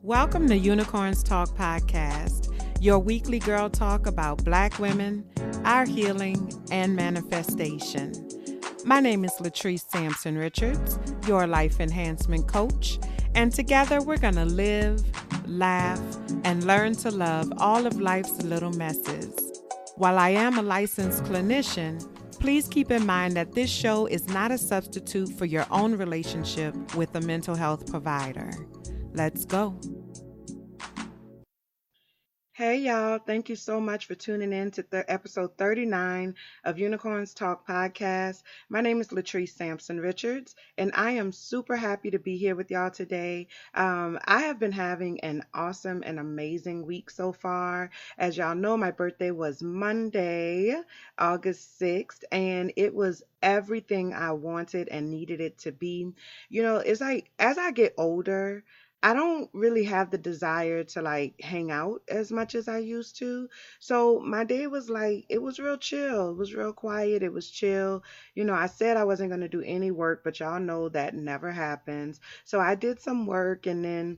Welcome to Unicorns Talk Podcast, your weekly girl talk about Black women, our healing, and manifestation. My name is Latrice Sampson Richards, your life enhancement coach, and together we're going to live, laugh, and learn to love all of life's little messes. While I am a licensed clinician, please keep in mind that this show is not a substitute for your own relationship with a mental health provider. Let's go. Hey y'all, thank you so much for tuning in to episode 39 of Unicorns Talk Podcast. My name is Latrice Sampson Richards, and I am super happy to be here with y'all today. I have been having an awesome and amazing week so far. As y'all know, my birthday was Monday, August 6th, and it was everything I wanted and needed it to be. You know, it's like as I get older, I don't really have the desire to like hang out as much as I used to. So my day was like, it was real chill. It was real quiet. It was chill. You know, I said I wasn't going to do any work, but y'all know that never happens. So I did some work. And then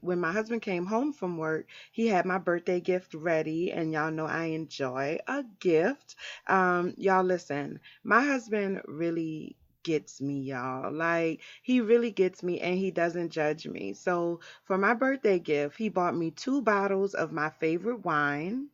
when my husband came home from work, he had my birthday gift ready. And y'all know I enjoy a gift. Y'all listen, my husband really gets me, y'all. Like, he really gets me and he doesn't judge me. So, for my birthday gift, he bought me two bottles of my favorite wine.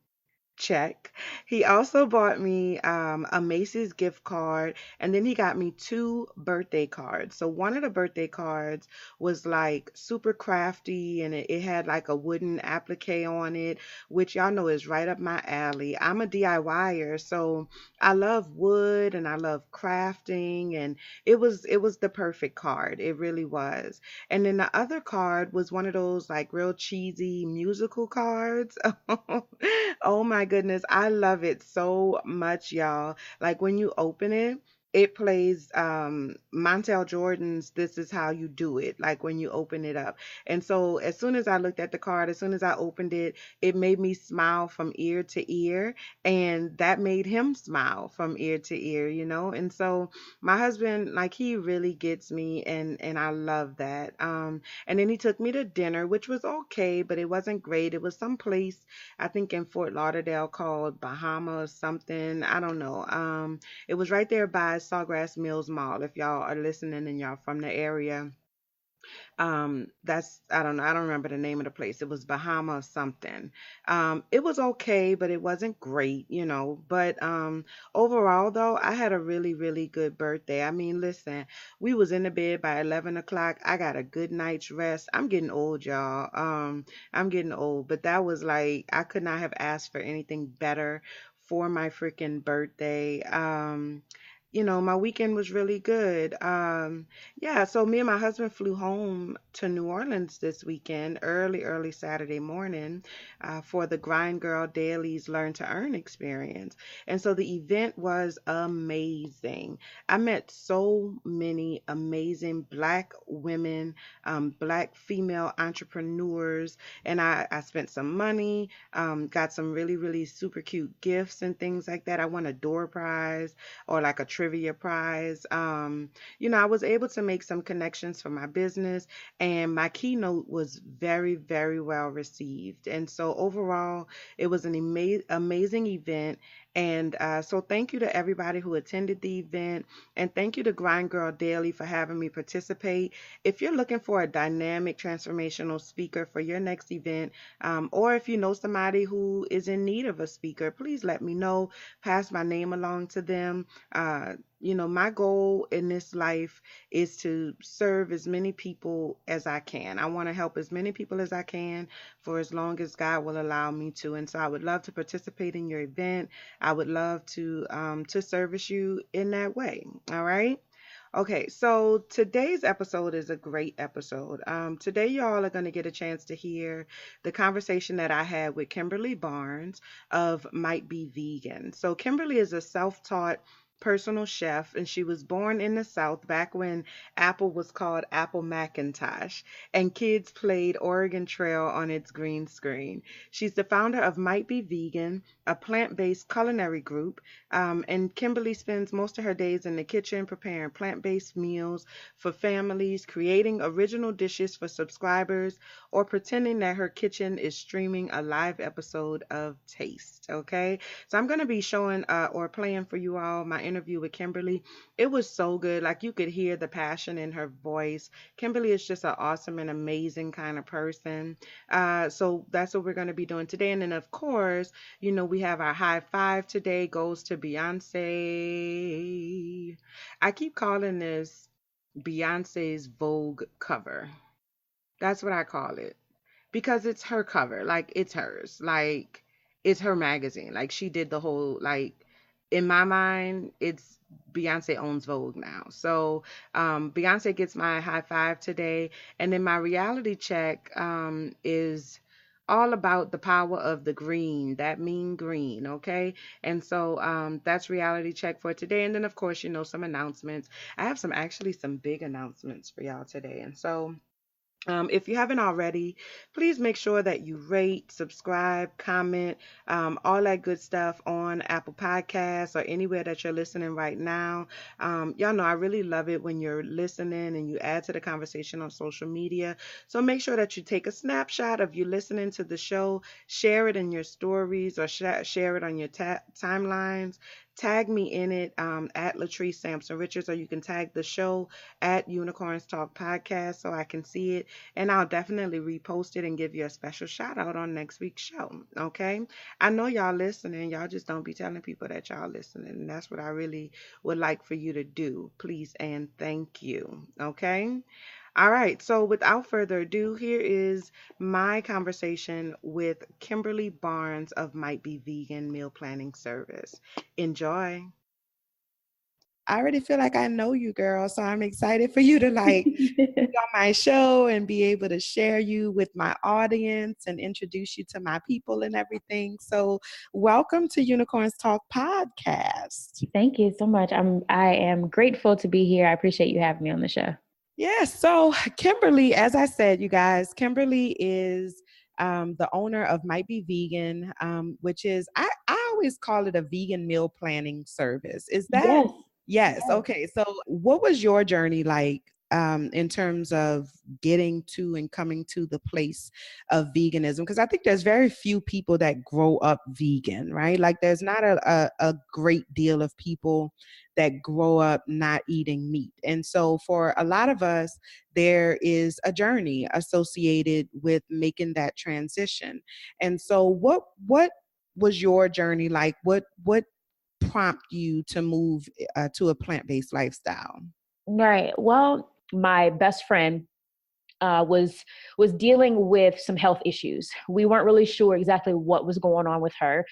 Check. He also bought me a Macy's gift card, and then he got me two birthday cards. So one of the birthday cards was like super crafty, and it had like a wooden applique on it, which y'all know is right up my alley. I'm a DIYer, so I love wood and I love crafting, and it was the perfect card. It really was. And then the other card was one of those like real cheesy musical cards. Oh my goodness, I love it so much, y'all. Like when you open it, it plays Montel Jordan's This Is How You Do It, like when you open it up. And so as soon as I looked at the card, as soon as I opened it, it made me smile from ear to ear. And that made him smile from ear to ear, you know? And so my husband, like he really gets me and I love that. And then he took me to dinner, which was okay, but it wasn't great. It was some place I think in Fort Lauderdale called Bahama or something. I don't know. It was right there by Sawgrass Mills Mall. If y'all are listening and y'all from the area, that's I don't know. I don't remember the name of the place. It was Bahama something. It was okay, but it wasn't great, you know. But overall, though, I had a really, really good birthday. I mean, listen, we was in the bed by 11 o'clock. I got a good night's rest. I'm getting old, y'all. I'm getting old, but that was like I could not have asked for anything better for my freaking birthday. My weekend was really good. Yeah, so me and my husband flew home to New Orleans this weekend, early Saturday morning, for the Grind Girl Dailies Learn to Earn experience. And so the event was amazing. I met so many amazing Black women, Black female entrepreneurs, and I spent some money, got some really, really super cute gifts and things like that. I won a door prize or like a trivia prize. I was able to make some connections for my business, and my keynote was very, very well received. And so overall, it was an amazing event. And so thank you to everybody who attended the event, and thank you to Grind Girl Daily for having me participate. If you're looking for a dynamic transformational speaker for your next event, or if you know somebody who is in need of a speaker, please let me know. Pass my name along to them. My goal in this life is to serve as many people as I can. I want to help as many people as I can for as long as God will allow me to. And so I would love to participate in your event. I would love to service you in that way. All right. Okay, so today's episode is a great episode. Today, y'all are going to get a chance to hear the conversation that I had with Kimberly Barnes of Might Be Vegan. So, Kimberly is a self taught personal chef, and she was born in the South back when Apple was called Apple Macintosh, and kids played Oregon Trail on its green screen. She's the founder of Might Be Vegan, a plant-based culinary group, and Kimberly spends most of her days in the kitchen preparing plant-based meals for families, creating original dishes for subscribers, or pretending that her kitchen is streaming a live episode of Taste. Okay, so I'm going to be showing or playing for you all my interview with Kimberly. It was so good. Like you could hear the passion in her voice. Kimberly is just an awesome and amazing kind of person. So that's what we're going to be doing today. And then, of course, we have our high five today goes to Beyonce. I keep calling this Beyonce's Vogue cover. That's what I call it because it's her cover. Like it's hers. Like it's her magazine. Like she did the whole like in my mind, it's Beyonce owns Vogue now. So Beyonce gets my high five today. And then my reality check is all about the power of the green, that mean green, okay? And so that's reality check for today. And then, of course, some announcements. I have some big announcements for y'all today. And so if you haven't already, please make sure that you rate, subscribe, comment, all that good stuff on Apple Podcasts or anywhere that you're listening right now. Y'all know I really love it when you're listening and you add to the conversation on social media. So make sure that you take a snapshot of you listening to the show, share it in your stories or share it on your timelines. Tag me in it at Latrice Sampson Richards, or you can tag the show at Unicorns Talk Podcast so I can see it, and I'll definitely repost it and give you a special shout out on next week's show. Okay, I know y'all listening. Y'all just don't be telling people that y'all listening, and that's what I really would like for you to do. Please and thank you. Okay. All right, so without further ado, here is my conversation with Kimberly Barnes of Might Be Vegan Meal Planning Service. Enjoy. I already feel like I know you, girl, so I'm excited for you to be on my show and be able to share you with my audience and introduce you to my people and everything. So, welcome to Unicorns Talk Podcast. Thank you so much. I am grateful to be here. I appreciate you having me on the show. Yeah, so Kimberly, as I said, you guys, Kimberly is the owner of Might Be Vegan, which is, I always call it a vegan meal planning service. Is that? Yes. Yes. Okay. So what was your journey like in terms of getting to and coming to the place of veganism? Because I think there's very few people that grow up vegan, right? Like there's not a great deal of people that grow up not eating meat. And so for a lot of us, there is a journey associated with making that transition. And so what was your journey like? What prompt you to move to a plant-based lifestyle? Right. Well, my best friend was dealing with some health issues. We weren't really sure exactly what was going on with her.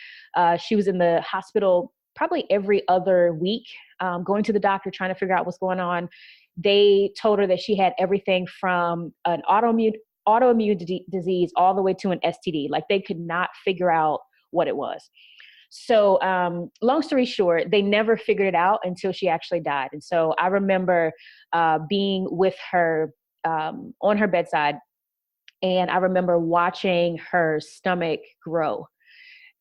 She was in the hospital probably every other week, going to the doctor, trying to figure out what's going on. They told her that she had everything from an autoimmune disease all the way to an STD. Like they could not figure out what it was. So long story short, they never figured it out until she actually died. And so I remember being with her on her bedside, and I remember watching her stomach grow.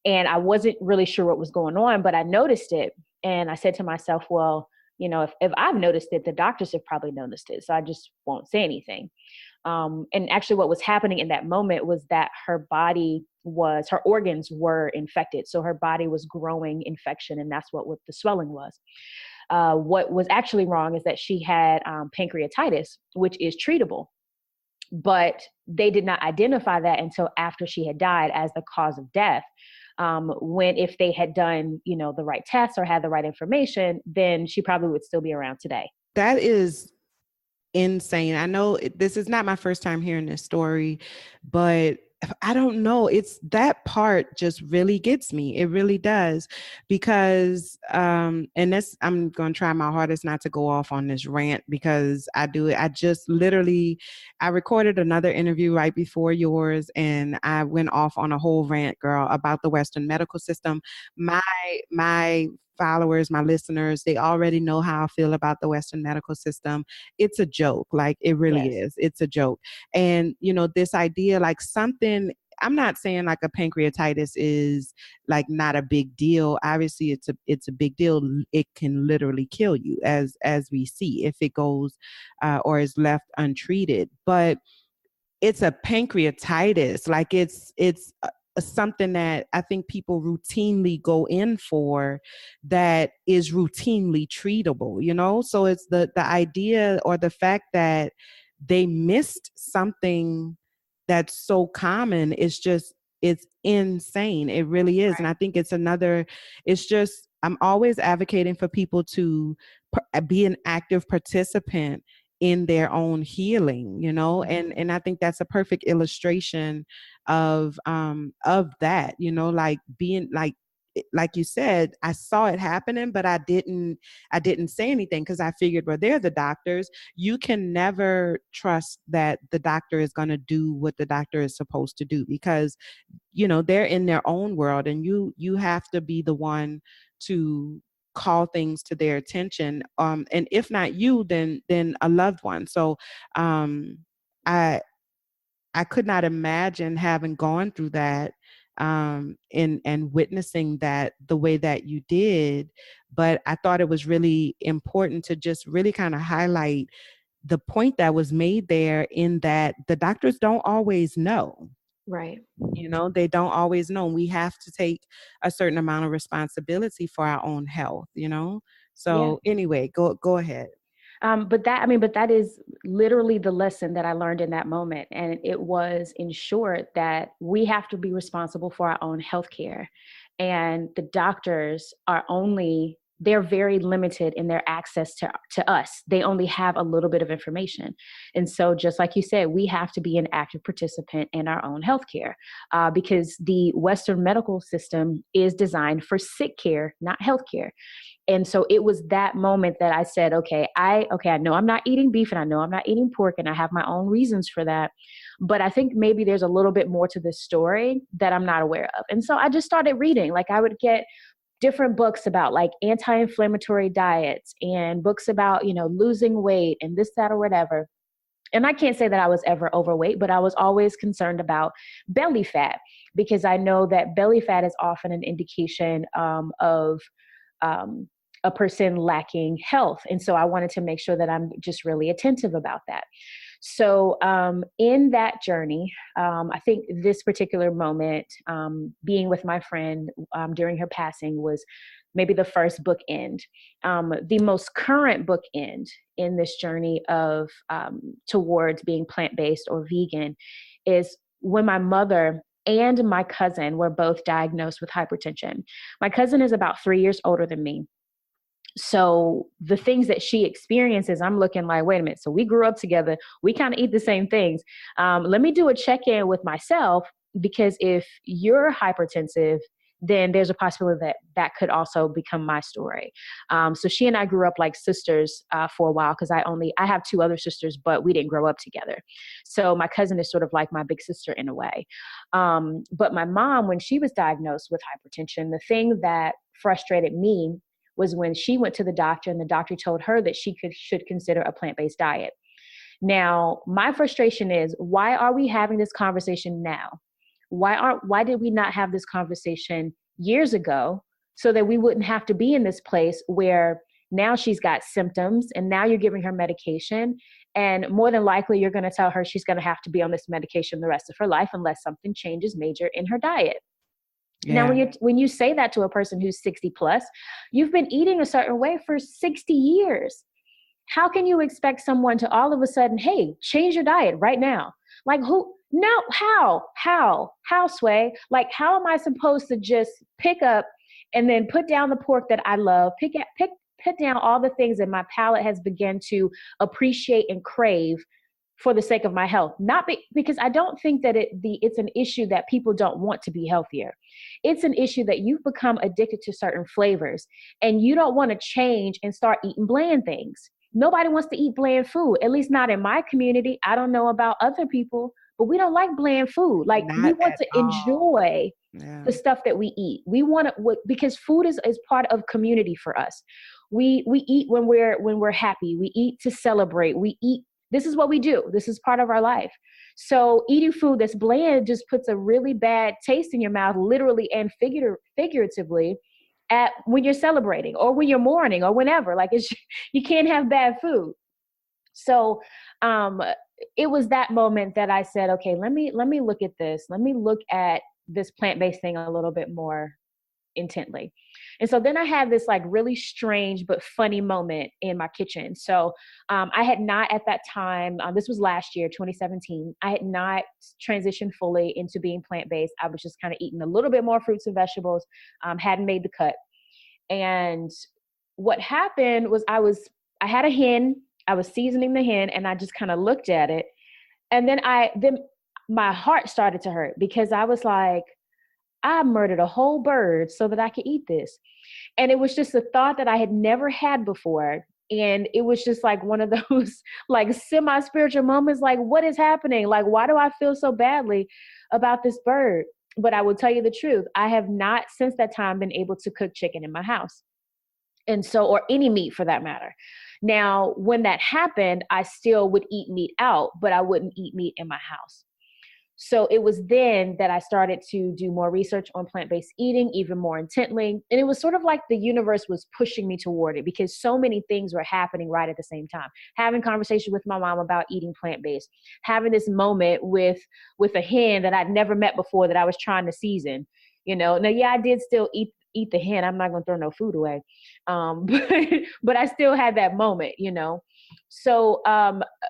And I wasn't really sure what was going on, but I noticed it. And I said to myself, well, if I've noticed it, the doctors have probably noticed it. So I just won't say anything. And actually what was happening in that moment was that her organs were infected. So her body was growing infection, and that's what the swelling was. What was actually wrong is that she had pancreatitis, which is treatable, but they did not identify that until after she had died as the cause of death. When if they had done, the right tests or had the right information, then she probably would still be around today. That is insane. I know this is not my first time hearing this story, but I don't know. It's that part just really gets me. It really does, because and I'm going to try my hardest not to go off on this rant, because I do it. I recorded another interview right before yours, and I went off on a whole rant, girl, about the Western medical system. My followers, my listeners, they already know how I feel about the Western medical system. It's a joke. Like, it really Yes. is. It's a joke. And, this idea, like, something, I'm not saying like a pancreatitis is like not a big deal. Obviously it's a big deal. It can literally kill you, as we see, if it goes or is left untreated. But it's a pancreatitis. Like, it's something that I think people routinely go in for, that is routinely treatable. So it's the idea, or the fact that they missed something that's so common, is just, it's insane. It really is. And I think it's just, I'm always advocating for people to be an active participant in their own healing. And I think that's a perfect illustration of that, like being like you said, I saw it happening, but I didn't say anything, because I figured, well, they're the doctors. You can never trust that the doctor is going to do what the doctor is supposed to do, because they're in their own world, and you have to be the one to call things to their attention, and if not you, then a loved one. So um I could not imagine having gone through that, and witnessing that the way that you did. But I thought it was really important to just really kind of highlight the point that was made there, in that the doctors don't always know. Right. They don't always know. We have to take a certain amount of responsibility for our own health. Yeah. So anyway, go ahead. But that is literally the lesson that I learned in that moment. And it was, in short, that we have to be responsible for our own healthcare. And the doctors they're very limited in their access to us. They only have a little bit of information. And so, just like you said, we have to be an active participant in our own healthcare, because the Western medical system is designed for sick care, not healthcare. And so it was that moment that I said, I know I'm not eating beef, and I know I'm not eating pork, and I have my own reasons for that. But I think maybe there's a little bit more to this story that I'm not aware of. And so I just started reading. Like, I would get different books about like anti-inflammatory diets, and books about, losing weight and this, that, or whatever. And I can't say that I was ever overweight, but I was always concerned about belly fat, because I know that belly fat is often an indication of um, a person lacking health. And so I wanted to make sure that I'm just really attentive about that. So in that journey, I think this particular moment, being with my friend during her passing, was maybe the first bookend. The most current bookend in this journey of towards being plant-based or vegan is when my mother and my cousin were both diagnosed with hypertension. My cousin is about 3 years older than me. So the things that she experiences, I'm looking like, wait a minute. So we grew up together. We kind of eat the same things. Let me do a check-in with myself, because if you're hypertensive, then there's a possibility that that could also become my story. So she and I grew up like sisters for a while, because I have two other sisters, but we didn't grow up together. So my cousin is sort of like my big sister in a way. But my mom, when she was diagnosed with hypertension, the thing that frustrated me was when she went to the doctor, and the doctor told her that she should consider a plant-based diet. Now, my frustration is, why are we having this conversation now? Why did we not have this conversation years ago, so that we wouldn't have to be in this place where now she's got symptoms, and now you're giving her medication, and more than likely you're going to tell her she's going to have to be on this medication the rest of her life unless something changes major in her diet. Yeah. Now, when you say that to a person who's 60 plus, you've been eating a certain way for 60 years. How can you expect someone to all of a sudden, hey, change your diet right now? Like, who? No, how, Sway? Like, how am I supposed to just pick up and then put down the pork that I love, put down all the things that my palate has begun to appreciate and crave for the sake of my health? Because I don't think that it's an issue that people don't want to be healthier. It's an issue that you've become addicted to certain flavors, and you don't want to change and start eating bland things. Nobody wants to eat bland food, at least not in my community. I don't know about other people, but we don't like bland food. Like, we Not want at to all. enjoy Yeah. the stuff that we eat. We want to, because food is part of community for us. We eat when we're happy. We eat to celebrate. We eat. This is what we do. This is part of our life. So eating food that's bland just puts a really bad taste in your mouth, literally and figuratively, at when you're celebrating or when you're mourning or whenever. Like, it's you can't have bad food. So um, it was that moment that I said, okay, let me look at this. Let me look at this plant-based thing a little bit more intently. And so then I had this like really strange but funny moment in my kitchen. So I had not at that time, this was last year, 2017, I had not transitioned fully into being plant-based. I was just kind of eating a little bit more fruits and vegetables, hadn't made the cut. And what happened was I had a hen, I was seasoning the hen, and I just kind of looked at it. And then my heart started to hurt because I was like, I murdered a whole bird so that I could eat this. And it was just a thought that I had never had before. And it was just like one of those like semi-spiritual moments, like, what is happening? Like, why do I feel so badly about this bird? But I will tell you the truth. I have not since that time been able to cook chicken in my house. And so, or any meat for that matter. Now, when that happened, I still would eat meat out, but I wouldn't eat meat in my house. So it was then that I started to do more research on plant-based eating, even more intently. And it was sort of like the universe was pushing me toward it because so many things were happening right at the same time. Having conversation with my mom about eating plant-based, having this moment with a hen that I'd never met before that I was trying to season. Now, yeah, I did still eat the hen. I'm not going to throw no food away. But I still had that moment. So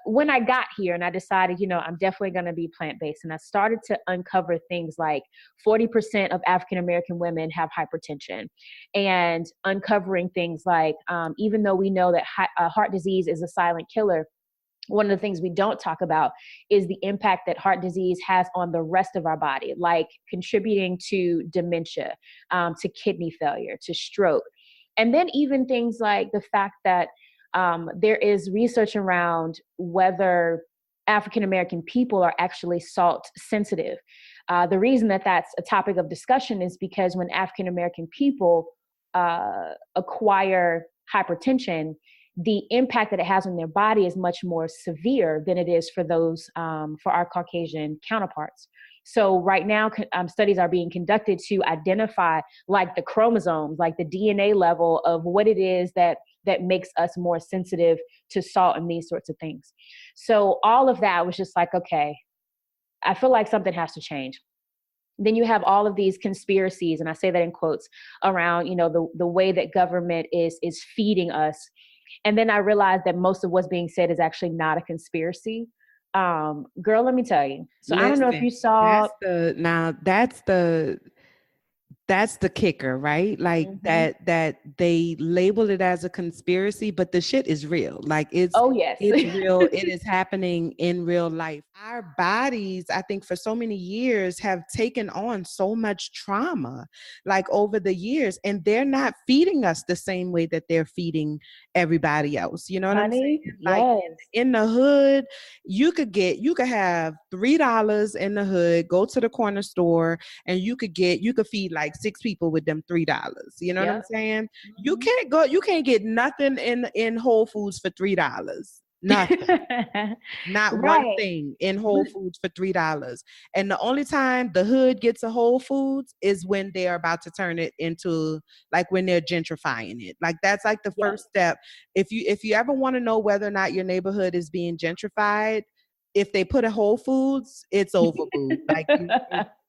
when I got here and I decided, I'm definitely going to be plant-based, and I started to uncover things like 40% of African-American women have hypertension, and uncovering things like, even though we know that heart disease is a silent killer, one of the things we don't talk about is the impact that heart disease has on the rest of our body, like contributing to dementia, to kidney failure, to stroke. And then even things like the fact that there is research around whether African American people are actually salt sensitive. The reason that that's a topic of discussion is because when African American people acquire hypertension, the impact that it has on their body is much more severe than it is for for our Caucasian counterparts. So right now, studies are being conducted to identify like the chromosomes, like the DNA level of what it is that makes us more sensitive to salt and these sorts of things. So all of that was just like, okay, I feel like something has to change. Then you have all of these conspiracies, and I say that in quotes, around, the way that government is feeding us. And then I realized that most of what's being said is actually not a conspiracy. Girl, let me tell you. So I don't know if Listen, you saw. that's the kicker, right? Like Mhm. that they label it as a conspiracy, but the shit is real. Like Oh, yes. it's real. It is happening in real life. Our bodies, I think for so many years have taken on so much trauma like over the years, and they're not feeding us the same way that they're feeding everybody else. You know what I'm saying? Honey, Like yes. in the hood, you could have $3 in the hood, go to the corner store, and you could feed like six people with them $3. You know what I'm Yep. saying? Mhm. You can't get nothing in Whole Foods for $3. Nothing. Not one Right. thing in But Whole Foods for $3. And the only time the hood gets a Whole Foods is when they're about to turn it into, like, when they're gentrifying it. Like that's like the yes. first step. If you ever want to know whether or not your neighborhood is being gentrified, if they put a Whole Foods, it's over, boo. Like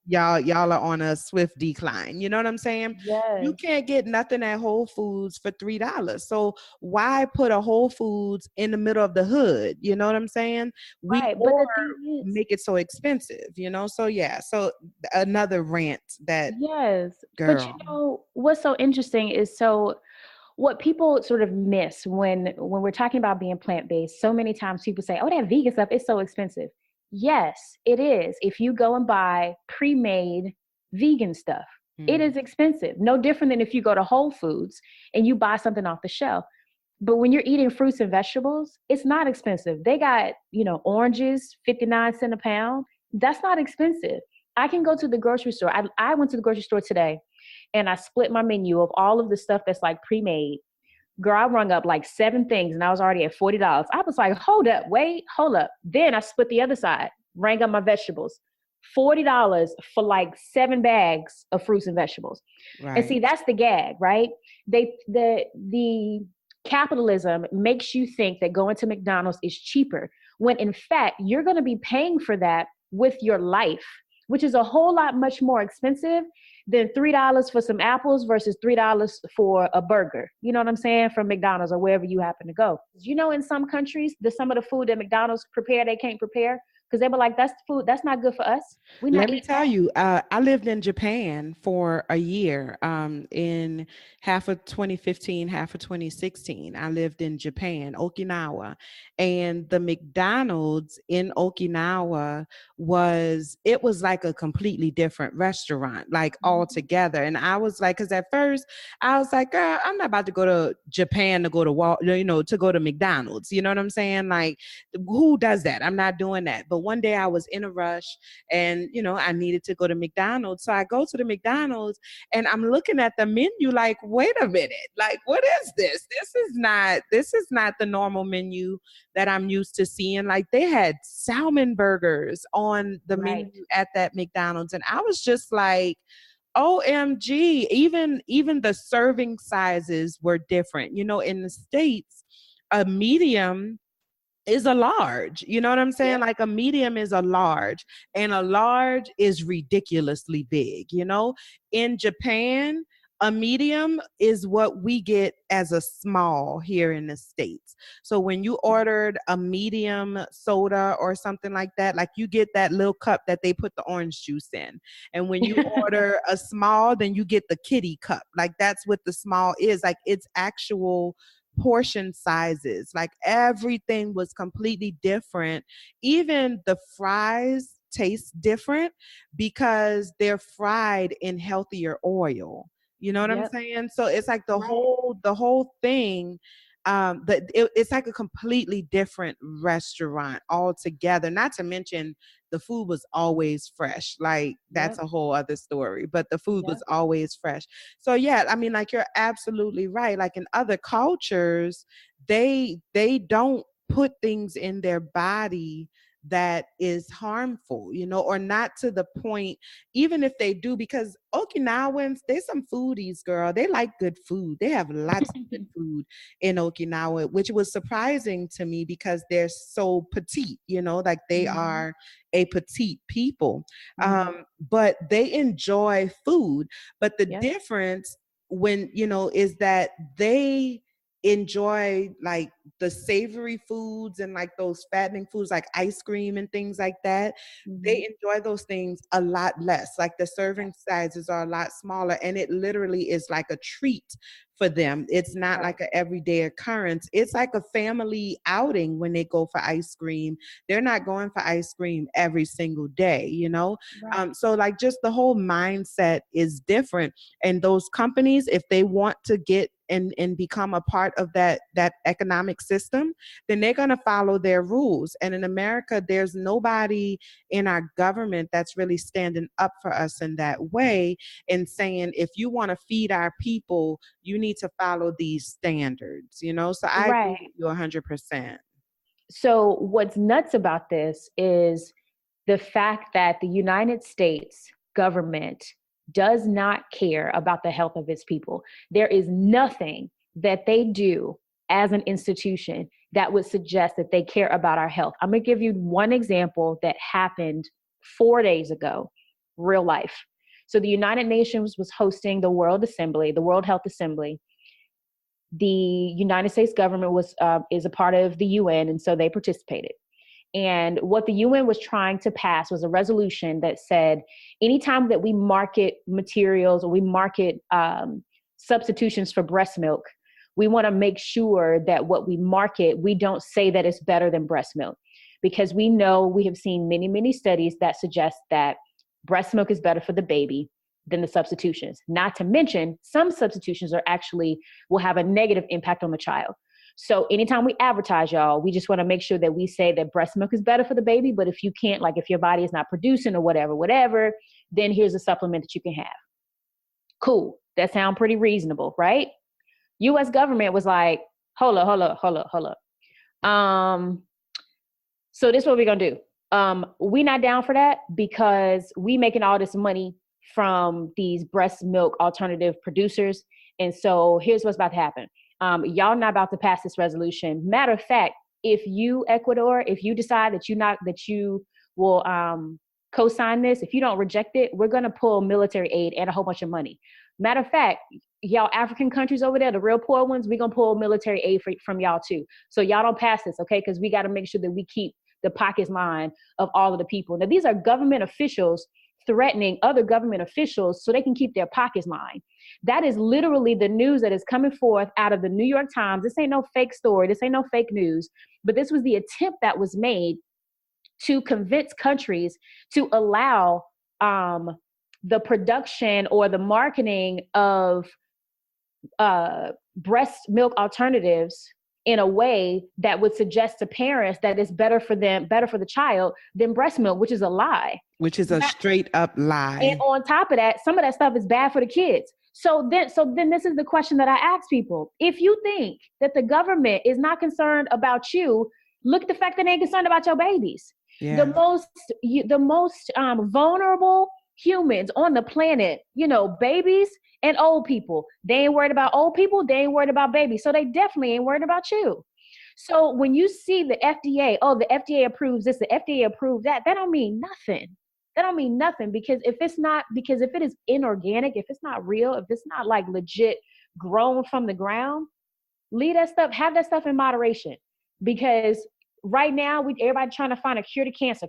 y'all are on a swift decline. You know what I'm saying? You Yes. can't get nothing at Whole Foods for $3. So why put a Whole Foods in the middle of the hood? You know what I'm saying? We Right. But or the thing is, make it so expensive. So yeah. So another rant that yes. But girl. what's so interesting is, so what people sort of miss when we're talking about being plant-based, so many times people say, oh, that vegan stuff is so expensive. Yes, it is. If you go and buy pre-made vegan stuff, it Mm. is expensive. No different than if you go to Whole Foods and you buy something off the shelf. But when you're eating fruits and vegetables, it's not expensive. They got, oranges, 59 cents a pound. That's not expensive. I can go to the grocery store. I went to the grocery store today and I split my menu of all of the stuff that's like pre-made. Girl, I rung up like 7 things and I was already at $40. I was like, hold up. Then I split the other side, rang up my vegetables. $40 for like 7 bags of fruits and vegetables. And Right. see, that's the gag, right? The capitalism makes you think that going to McDonald's is cheaper, when in fact you're going to be paying for that with your life, which is a whole lot much more expensive than $3 for some apples versus $3 for a burger. You know what I'm saying? From McDonald's or wherever you happen to go. You know, in some countries, some of the food that McDonald's prepare, they can't prepare because they were like, that's the food, that's not good for us. We're not Let me eating tell that. you, I lived in Japan for a year, in half of 2015, half of 2016. I lived in Japan, Okinawa, and the McDonald's in Okinawa it was like a completely different restaurant, like Mhm. altogether. And I was like, because at first I was like, girl, I'm not about to go to Japan to go to to go to McDonald's. You know what I'm saying? Like, who does that? I'm not doing that. But one day I was in a rush and I needed to go to McDonald's. So I go to the McDonald's and I'm looking at the menu like, wait a minute, like, what is this? This is not the normal menu that I'm used to seeing. Like, they had salmon burgers on the Right. menu at that McDonald's, and I was just like, OMG, even the serving sizes were different. In the States, a medium is a large. You know what I'm saying? Yep. Like, a medium is a large, and a large is ridiculously big. In Japan, a medium is what we get as a small here in the States. So when you ordered a medium soda or something like that, like, you get that little cup that they put the orange juice in. And when you order a small, then you get the kitty cup. Like, that's what the small is. Like, it's actual portion sizes. Like, everything was completely different. Even the fries taste different because they're fried in healthier oil. You know what I'm Yep. saying? So it's like the Right. whole thing. It's like a completely different restaurant altogether. Not to mention, the food was always fresh. Like, that's Yep. a whole other story. But the food was Yep. always fresh. So yeah, I mean, like, you're absolutely right. Like, in other cultures, they don't put things in their body that is harmful, or not to the point, even if they do, because Okinawans, they some foodies, girl. They like good food. They have lots of good food in Okinawa, which was surprising to me because they're so petite, like, they Mhm. are a petite people. Mhm. But they enjoy food. But the Yep. difference, is that they enjoy, like, the savory foods and, like, those fattening foods like ice cream and things like that. Mhm. They enjoy those things a lot less. Like, the Yep. serving sizes are a lot smaller, and it literally is like a treat for them. It's not Right. like an everyday occurrence. It's like a family outing when they go for ice cream. They're not going for ice cream every single day. Right. So, like, just the whole mindset is different. And those companies, if they want to get and become a part of that economic system, then they're going to follow their rules. And in America, there's nobody in our government that's really standing up for us in that way and saying, if you want to feed our people, you need to follow these standards. So I agree Right. with you 100%. So what's nuts about this is the fact that the United States government does not care about the health of its people. There is nothing that they do as an institution that would suggest that they care about our health. I'm going to give you one example that happened 4 days ago, real life. So the United Nations was hosting the World Assembly, the World Health Assembly. The United States government is a part of the UN, and so they participated. And what the UN was trying to pass was a resolution that said, anytime that we market materials or we market substitutions for breast milk, we want to make sure that what we market, we don't say that it's better than breast milk. Because we know, we have seen many, many studies that suggest that breast milk is better for the baby than the substitutions. Not to mention, some substitutions will have a negative impact on the child. So anytime we advertise, y'all, we just want to make sure that we say that breast milk is better for the baby. But if you can't, like if your body is not producing or whatever, then here's a supplement that you can have. Cool. That sounds pretty reasonable, right? US government was like, hold up. So this is what we're going to do. We not down for that because we making all this money from these breast milk alternative producers. And so here's what's about to happen. Y'all not about to pass this resolution. Matter of fact, if you, Ecuador, if you decide that you will co-sign this, if you don't reject it, we're going to pull military aid and a whole bunch of money. Matter of fact, y'all African countries over there, the real poor ones, we're going to pull military aid from y'all too. So y'all don't pass this, okay? Because we got to make sure that we keep the pockets lined of all of the people. Now, these are government officials threatening other government officials so they can keep their pockets lined. That is literally the news that is coming forth out of the New York Times. This ain't no fake story. This ain't no fake news. But this was the attempt that was made to convince countries to allow the production or the marketing of breast milk alternatives in a way that would suggest to parents that it's better for the child than breast milk, which is a lie. Which is a straight up lie. And on top of that, some of that stuff is bad for the kids. So then this is the question that I ask people. If you think that the government is not concerned about you, look at the fact that they ain't concerned about your babies. Yeah. The most vulnerable humans on the planet, babies and old people. They ain't worried about old people. They ain't worried about babies. So they definitely ain't worried about you. So when you see the FDA, the FDA approves this, the FDA approved that, that don't mean nothing. That don't mean nothing because if it is inorganic, if it's not real, if it's not like legit grown from the ground, leave that stuff, have that stuff in moderation. Because right now, everybody trying to find a cure to cancer.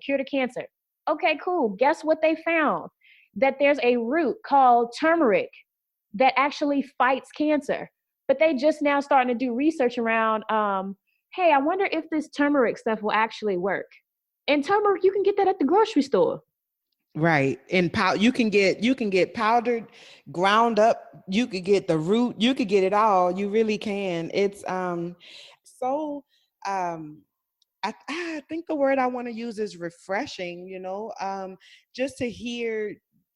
Okay, cool. Guess what they found? That there's a root called turmeric that actually fights cancer. But they just now starting to do research around, hey, I wonder if this turmeric stuff will actually work. And turmeric, you can get that at the grocery store. Right. And you can get powdered, ground up, you could get the root, you could get it all. You really can. It's I think the word I want to use is refreshing, just to hear,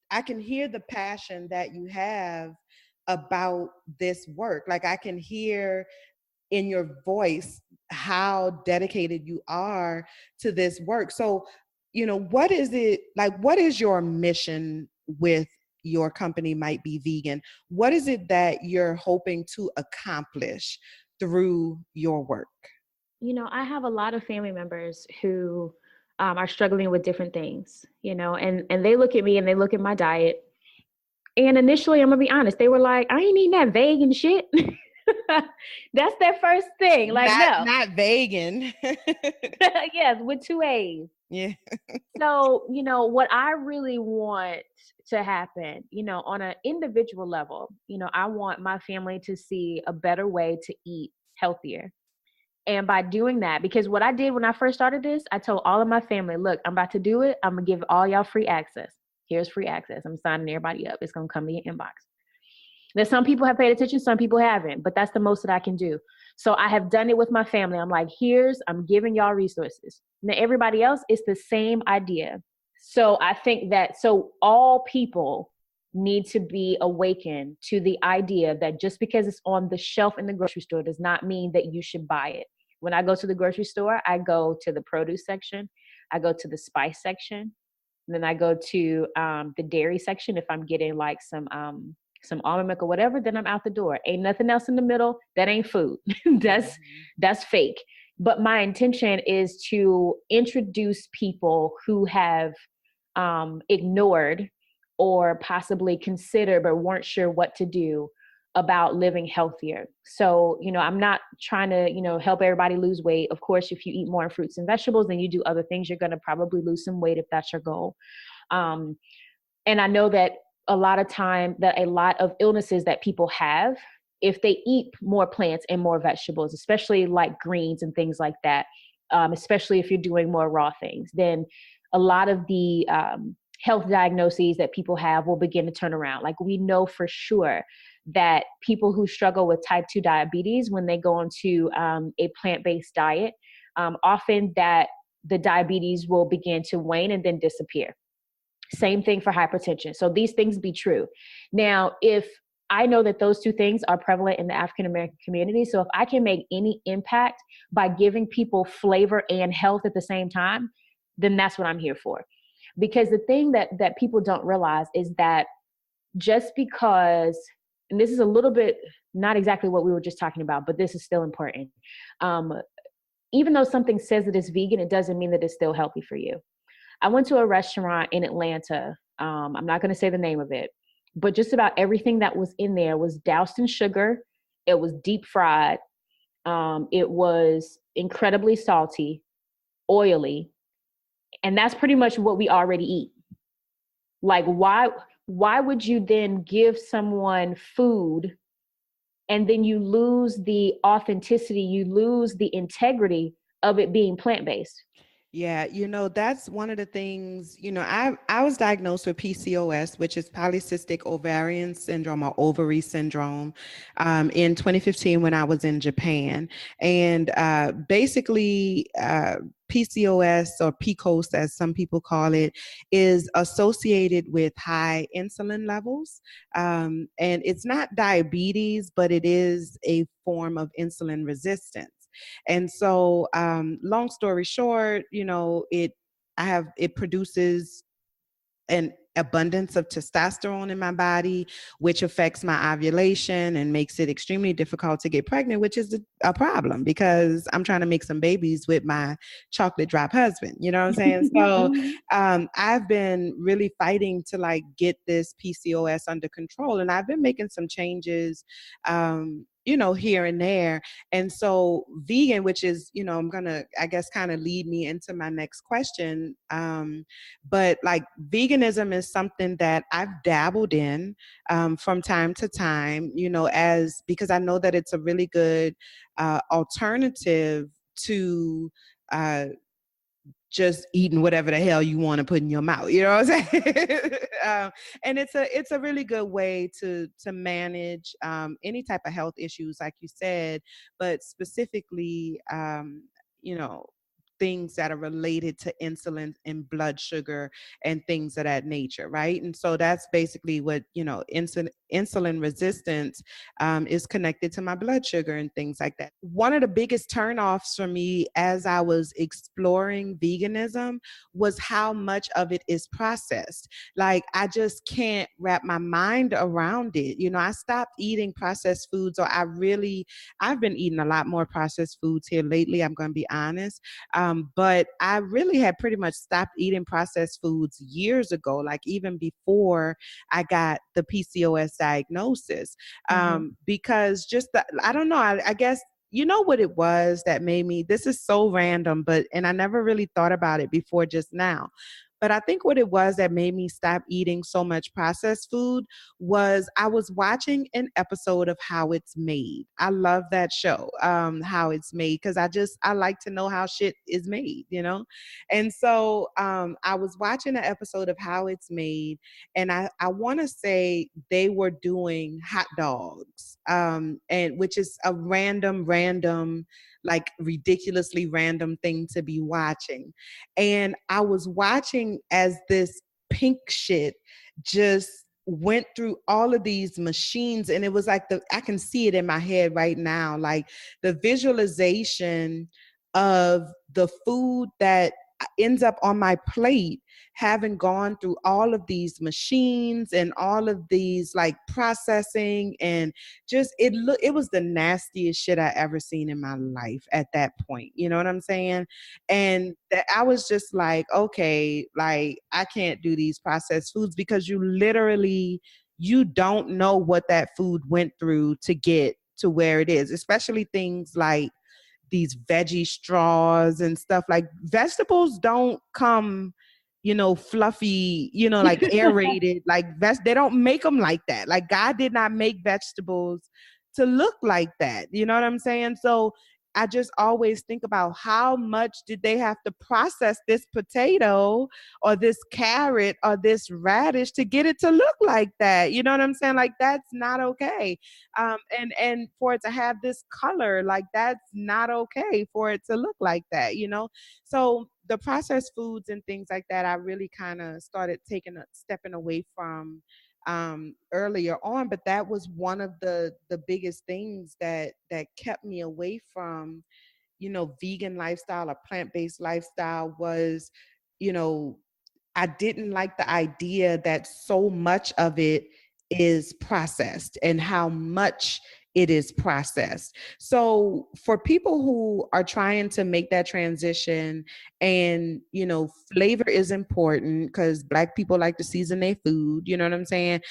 I can hear the passion that you have about this work. Like I can hear in your voice how dedicated you are to this work. So, what is it like? What is your mission with your company Might Be Vegan? What is it that you're hoping to accomplish through your work? I have a lot of family members who are struggling with different things, and they look at me and they look at my diet. And initially, I'm going to be honest, they were like, I ain't eating that vegan shit. That's their first thing. Like, not vegan. Yes, with 2 A's. Yeah. So, what I really want to happen, on an individual level, I want my family to see a better way to eat healthier. And by doing that, because what I did when I first started this, I told all of my family, look, I'm about to do it. I'm going to give all y'all free access. Here's free access. I'm signing everybody up. It's going to come to your inbox. Now, some people have paid attention, some people haven't, but that's the most that I can do. So I have done it with my family. I'm like, I'm giving y'all resources. Now, everybody else, it's the same idea. So I think that, all people need to be awakened to the idea that just because it's on the shelf in the grocery store does not mean that you should buy it. When I go to the grocery store, I go to the produce section, I go to the spice section, and then I go to the dairy section. If I'm getting like some almond milk or whatever, then I'm out the door. Ain't nothing else in the middle. That ain't food. That's fake. But my intention is to introduce people who have ignored or possibly considered but weren't sure what to do about living healthier. So, I'm not trying to, help everybody lose weight. Of course, if you eat more fruits and vegetables and you do other things, you're going to probably lose some weight if that's your goal. And I know that a lot of illnesses that people have, if they eat more plants and more vegetables, especially like greens and things like that, especially if you're doing more raw things, then a lot of the health diagnoses that people have will begin to turn around. Like we know for sure that people who struggle with type 2 diabetes, when they go into a plant-based diet, often that the diabetes will begin to wane and then disappear. Same thing for hypertension. So these things be true. Now, if I know that those two things are prevalent in the African American community, so if I can make any impact by giving people flavor and health at the same time, then that's what I'm here for. Because the thing that people don't realize is that just because, and this is a little bit not exactly what we were just talking about, but this is still important. Even though something says that it's vegan, it doesn't mean that it's still healthy for you. I went to a restaurant in Atlanta. I'm not going to say the name of it, but just about everything that was in there was doused in sugar. It was deep fried. It was incredibly salty, oily, and that's pretty much what we already eat. Like, why would you then give someone food and then you lose the authenticity, you lose the integrity of it being plant-based? Yeah, that's one of the things, I was diagnosed with PCOS, which is polycystic ovarian syndrome or ovary syndrome, in 2015 when I was in Japan. And basically, PCOS or PCOS, as some people call it, is associated with high insulin levels. And it's not diabetes, but it is a form of insulin resistance. And so, long story short, it produces an abundance of testosterone in my body, which affects my ovulation and makes it extremely difficult to get pregnant, which is a problem because I'm trying to make some babies with my chocolate drop husband. You know what I'm saying? So I've been really fighting to get this PCOS under control, and I've been making some changes, here and there. And so vegan, which is, I'm going to, I guess, kind of lead me into my next question. But veganism is something that I've dabbled in from time to time, because I know that it's a really good alternative to just eating whatever the hell you want to put in your mouth. You know what I'm saying? And it's a really good way to manage any type of health issues, like you said, but specifically, you know, things that are related to insulin and blood sugar and things of that nature, right? And so that's basically what, insulin resistance is connected to my blood sugar and things like that. One of the biggest turnoffs for me as I was exploring veganism was how much of it is processed. Like, I just can't wrap my mind around it. I stopped eating processed foods, or I've been eating a lot more processed foods here lately, I'm going to be honest. But I really had pretty much stopped eating processed foods years ago, like even before I got the PCOS diagnosis, because I don't know, I guess, what it was that made me, this is so random, and I never really thought about it before just now. But I think what it was that made me stop eating so much processed food was I was watching an episode of How It's Made. I love that show, How It's Made, because I like to know how shit is made, And so I was watching an episode of How It's Made, and I want to say they were doing hot dogs, and which is a random, like ridiculously random thing to be watching. And I was watching as this pink shit just went through all of these machines, and it was like I can see it in my head right now, like the visualization of the food that ends up on my plate, having gone through all of these machines and all of these like processing, and just it was the nastiest shit I ever seen in my life at that point. You know what I'm saying? And that I was just like, okay, like I can't do these processed foods, because you don't know what that food went through to get to where it is, especially things like these veggie straws and stuff. Like, vegetables don't come, fluffy, like aerated, like they don't make them like that. Like, God did not make vegetables to look like that. You know what I'm saying? So I just always think about how much did they have to process this potato or this carrot or this radish to get it to look like that. You know what I'm saying? Like that's not okay. And for it to have this color, like that's not okay for it to look like that, you know? So the processed foods and things like that, I really kind of started taking a stepping away from earlier on, but that was one of the biggest things that kept me away from, you know, vegan lifestyle or plant-based lifestyle was, you know, I didn't like the idea that so much of it is processed and how much it is processed. So for people who are trying to make that transition, and you know, flavor is important because Black people like to season their food, you know what I'm saying?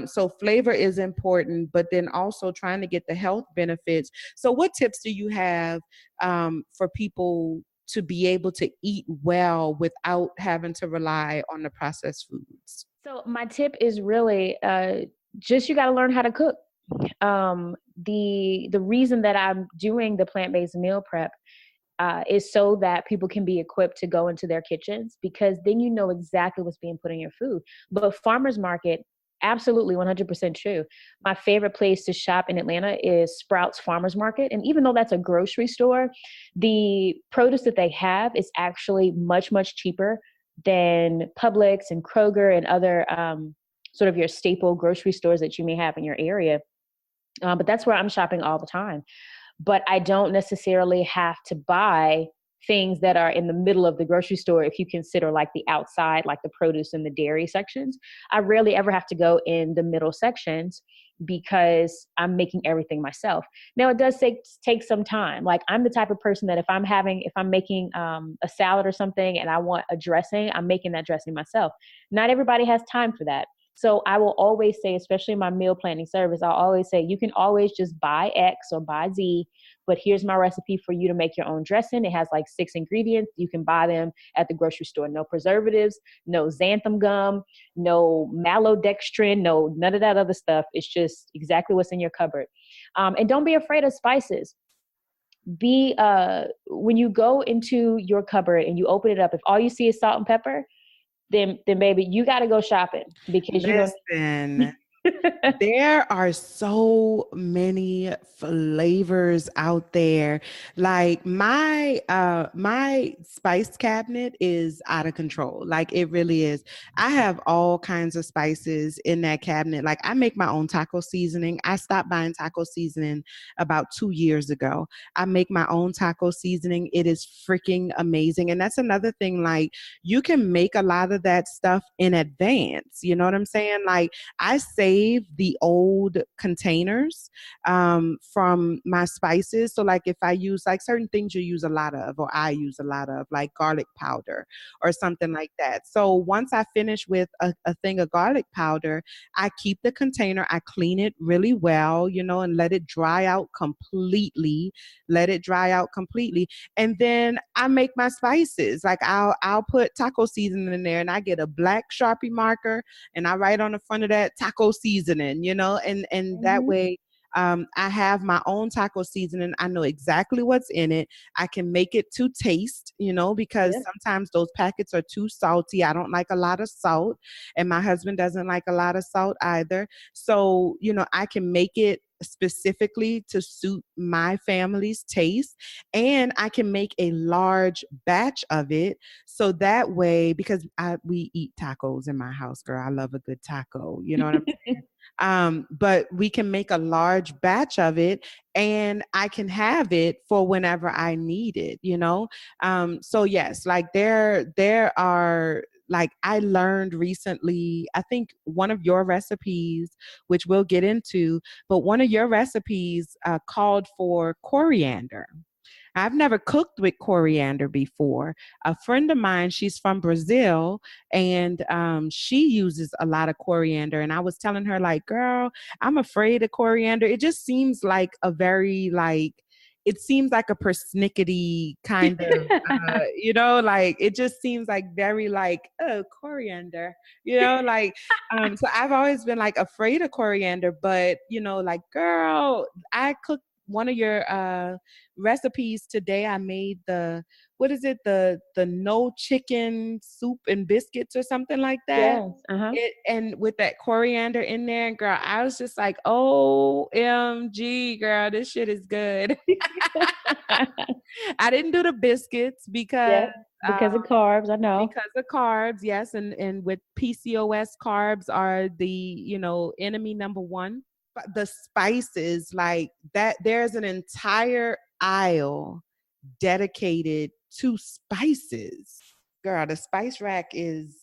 So flavor is important, but then also trying to get the health benefits. So what tips do you have for people to be able to eat well without having to rely on the processed foods? So my tip is really just you got to learn how to cook. The reason that I'm doing the plant-based meal prep is so that people can be equipped to go into their kitchens, because then you know exactly what's being put in your food. But farmers market, absolutely 100% true. My favorite place to shop in Atlanta is Sprouts Farmers Market. And even though that's a grocery store, the produce that they have is actually much, much cheaper than Publix and Kroger and other sort of your staple grocery stores that you may have in your area. But that's where I'm shopping all the time. But I don't necessarily have to buy things that are in the middle of the grocery store if you consider like the outside, like the produce and the dairy sections. I rarely ever have to go in the middle sections because I'm making everything myself. Now it does take some time. Like I'm the type of person that if I'm making a salad or something and I want a dressing, I'm making that dressing myself. Not everybody has time for that. So I will always say, especially in my meal planning service, I'll always say, you can always just buy X or buy Z, but here's my recipe for you to make your own dressing. It has like 6 ingredients. You can buy them at the grocery store. No preservatives, no xanthan gum, no maltodextrin, no none of that other stuff. It's just exactly what's in your cupboard. And don't be afraid of spices. When you go into your cupboard and you open it up, if all you see is salt and pepper, then baby, you got to go shopping because you're Listen, going there are so many flavors out there. Like my spice cabinet is out of control. Like it really is. I have all kinds of spices in that cabinet. Like I make my own taco seasoning. I stopped buying taco seasoning about 2 years ago. I make my own taco seasoning. It is freaking amazing. And that's another thing, like you can make a lot of that stuff in advance. You know what I'm saying? Like I save the old containers from my spices. So like if I use like certain things you use a lot of, or I use a lot of, like garlic powder or something like that. So once I finish with a thing of garlic powder, I keep the container, I clean it really well, you know, and let it dry out completely. Let it dry out completely. And then I make my spices. Like I'll put taco seasoning in there, and I get a black Sharpie marker and I write on the front of that taco seasoning, you know, and that Mhm. way I have my own taco seasoning. I know exactly what's in it. I can make it to taste, you know, because Yep. sometimes those packets are too salty. I don't like a lot of salt, and my husband doesn't like a lot of salt either. So, you know, I can make it specifically to suit my family's taste, and I can make a large batch of it so that way, because we eat tacos in my house, girl. I love a good taco, you know what I'm saying? But we can make a large batch of it, and I can have it for whenever I need it, you know? So yes, like there are, like I learned recently, I think one of your recipes, which we'll get into, but one of your recipes called for coriander. I've never cooked with coriander before. A friend of mine, she's from Brazil, and she uses a lot of coriander. And I was telling her, like, girl, I'm afraid of coriander. It just seems like a very like it seems like a persnickety kind of you know, like it just seems like very like, oh, coriander, you know, like so I've always been like afraid of coriander, but you know, like girl, I cook one of your recipes today. I made what is it? The no chicken soup and biscuits or something like that. Yes. Uh-huh. And with that coriander in there, girl, I was just like, OMG, girl, this shit is good. I didn't do the biscuits Yeah. uh, Because of carbs, I know. because of carbs, yes, and with PCOS, carbs are the enemy number one. But the spices, like that, there's an entire aisle dedicated to spices. Girl, the spice rack is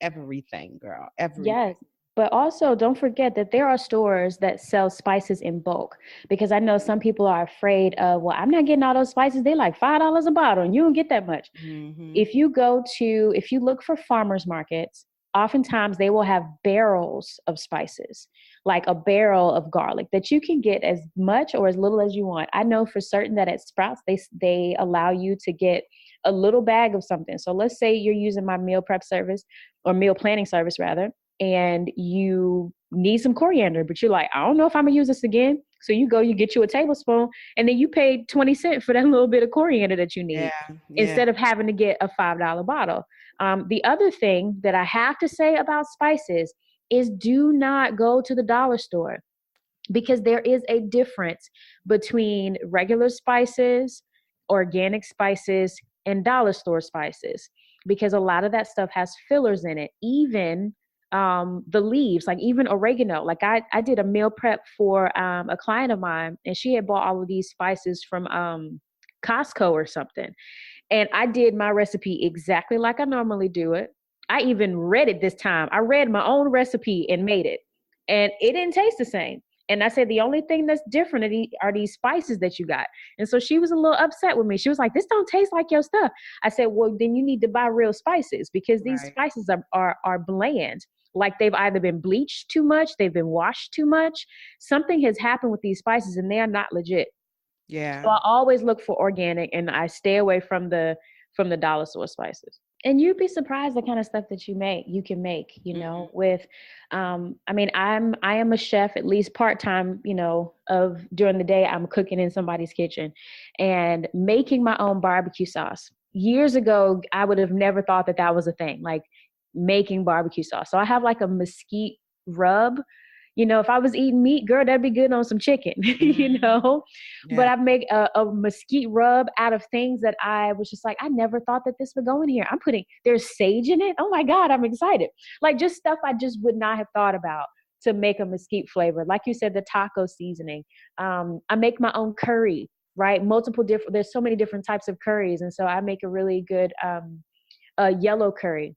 everything, girl. Everything. Yes. But also don't forget that there are stores that sell spices in bulk, because I know some people are afraid of, well, I'm not getting all those spices. They like $5 a bottle and you don't get that much. Mm-hmm. If you look for farmers markets, oftentimes they will have barrels of spices, like a barrel of garlic that you can get as much or as little as you want. I know for certain that at Sprouts, they allow you to get a little bag of something. So let's say you're using my meal prep service, or meal planning service rather, and you need some coriander, but you're like, I don't know if I'm gonna use this again. So you get you a tablespoon, and then you pay 20 cents for that little bit of coriander that you Yeah, need, yeah. instead of having to get a $5 bottle. The other thing that I have to say about spices is, do not go to the dollar store, because there is a difference between regular spices, organic spices, and dollar store spices, because a lot of that stuff has fillers in it. Even the leaves, like even oregano. Like I did a meal prep for a client of mine, and she had bought all of these spices from Costco or something. And I did my recipe exactly like I normally do it. I even read it this time. I read my own recipe and made it. And it didn't taste the same. And I said, the only thing that's different are these spices that you got. And so she was a little upset with me. She was like, this don't taste like your stuff. I said, well, then you need to buy real spices, because these Right. spices are bland. Like they've either been bleached too much, they've been washed too much. Something has happened with these spices and they are not legit. So Yeah. I always look for organic, and I stay away from the dollar store spices. And you'd be surprised the kind of stuff that you can make, Mhm. with I mean, I am a chef, at least part-time, of during the day I'm cooking in somebody's kitchen and making my own barbecue sauce. Years ago, I would have never thought that that was a thing, like making barbecue sauce. So I have like a mesquite rub. If I was eating meat, girl, that'd be good on some chicken, Mhm. But Yeah. I make a mesquite rub out of things that I was just like, I never thought that this would go in here. There's sage in it. Oh my God, I'm excited. Like just stuff I just would not have thought about to make a mesquite flavor. Like you said, the taco seasoning. I make my own curry, right? There's so many different types of curries. And so I make a really good yellow curry,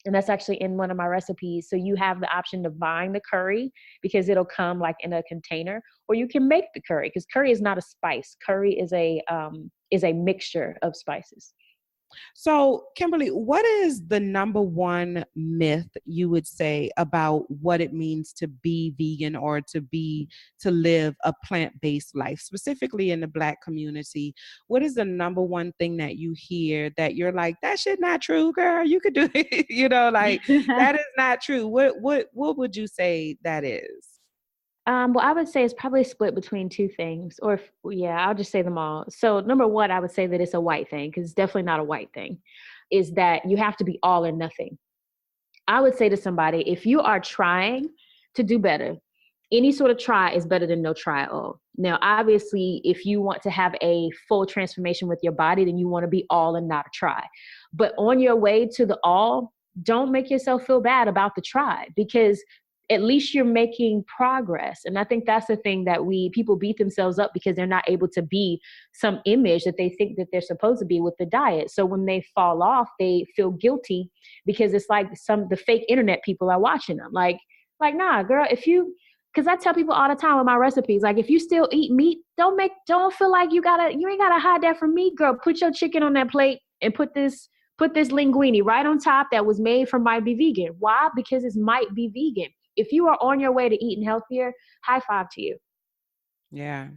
and that's actually in one of my recipes. So you have the option of buying the curry, because it'll come like in a container, or you can make the curry, because curry is not a spice. Curry is a mixture of spices. So, Kimberly, what is the number one myth you would say about what it means to be vegan, or to live a plant-based life, specifically in the Black community? What is the number one thing that you hear that you're like, that shit not true, girl? You could do it, like that is not true. What would you say that is? Well, I would say it's probably split between two things, yeah, I'll just say them all. So, number one, I would say that it's a white thing, because it's definitely not a white thing, is that you have to be all or nothing. I would say to somebody, if you are trying to do better, any sort of try is better than no try at all. Now, obviously, if you want to have a full transformation with your body, then you want to be all and not a try. But on your way to the all, don't make yourself feel bad about the try, because at least you're making progress. And I think that's the thing that people beat themselves up because they're not able to be some image that they think that they're supposed to be with the diet. So when they fall off, they feel guilty, because it's like the fake internet people are watching them. Like, nah, girl, because I tell people all the time with my recipes, like, if you still eat meat, don't feel like you ain't gotta hide that from me, girl. Put your chicken on that plate and put this linguine right on top that was made from might be vegan. Why? Because it might be vegan. If you are on your way to eating healthier, high five to you. Yeah.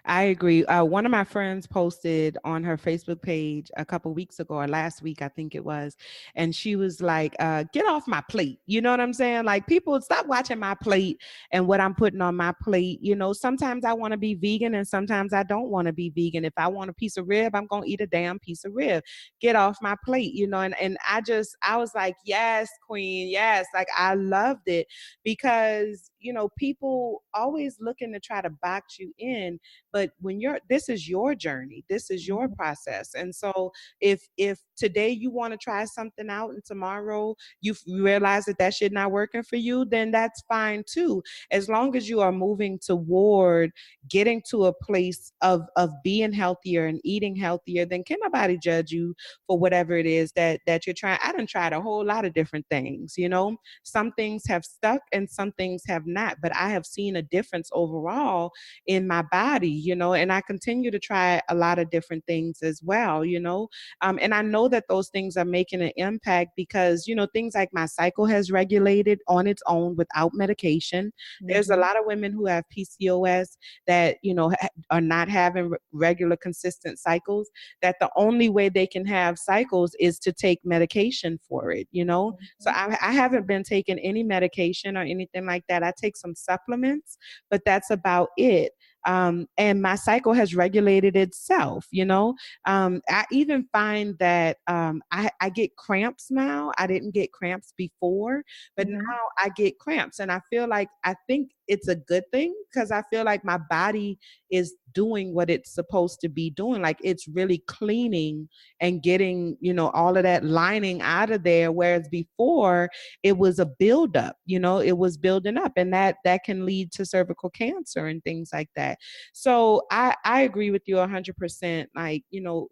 I agree. One of my friends posted on her Facebook page a couple weeks ago, or last week, I think it was, and she was like, "Get off my plate." You know what I'm saying? Like, people stop watching my plate and what I'm putting on my plate. You know, sometimes I want to be vegan, and sometimes I don't want to be vegan. If I want a piece of rib, I'm gonna eat a damn piece of rib. Get off my plate. You know, and I was like, yes, queen, yes. Like, I loved it because people always looking to try to box you in, but when this is your journey, this is your Mhm. process. And so if today you want to try something out and tomorrow you realize that that shit not working for you, then that's fine too, as long as you are moving toward getting to a place of being healthier and eating healthier. Then can nobody judge you for whatever it is that you're trying. I done tried a whole lot of different things. Some things have stuck and some things have not, but I have seen a difference overall in my body, and I continue to try a lot of different things as well, and I know that those things are making an impact because, things like my cycle has regulated on its own without medication. There's a Mhm. lot of women who have PCOS that, are not having regular, consistent cycles, that the only way they can have cycles is to take medication for it, So Mhm. I haven't been taking any medication or anything like that. I take some supplements, but that's about it. And my cycle has regulated itself. I even find that I get cramps now. I didn't get cramps before, but Mhm. now I get cramps. And I think it's a good thing because I feel like my body is doing what it's supposed to be doing. Like, it's really cleaning and getting, all of that lining out of there. Whereas before it was a buildup, it was building up, and that can lead to cervical cancer and things like that. So I agree with you 100%. Like,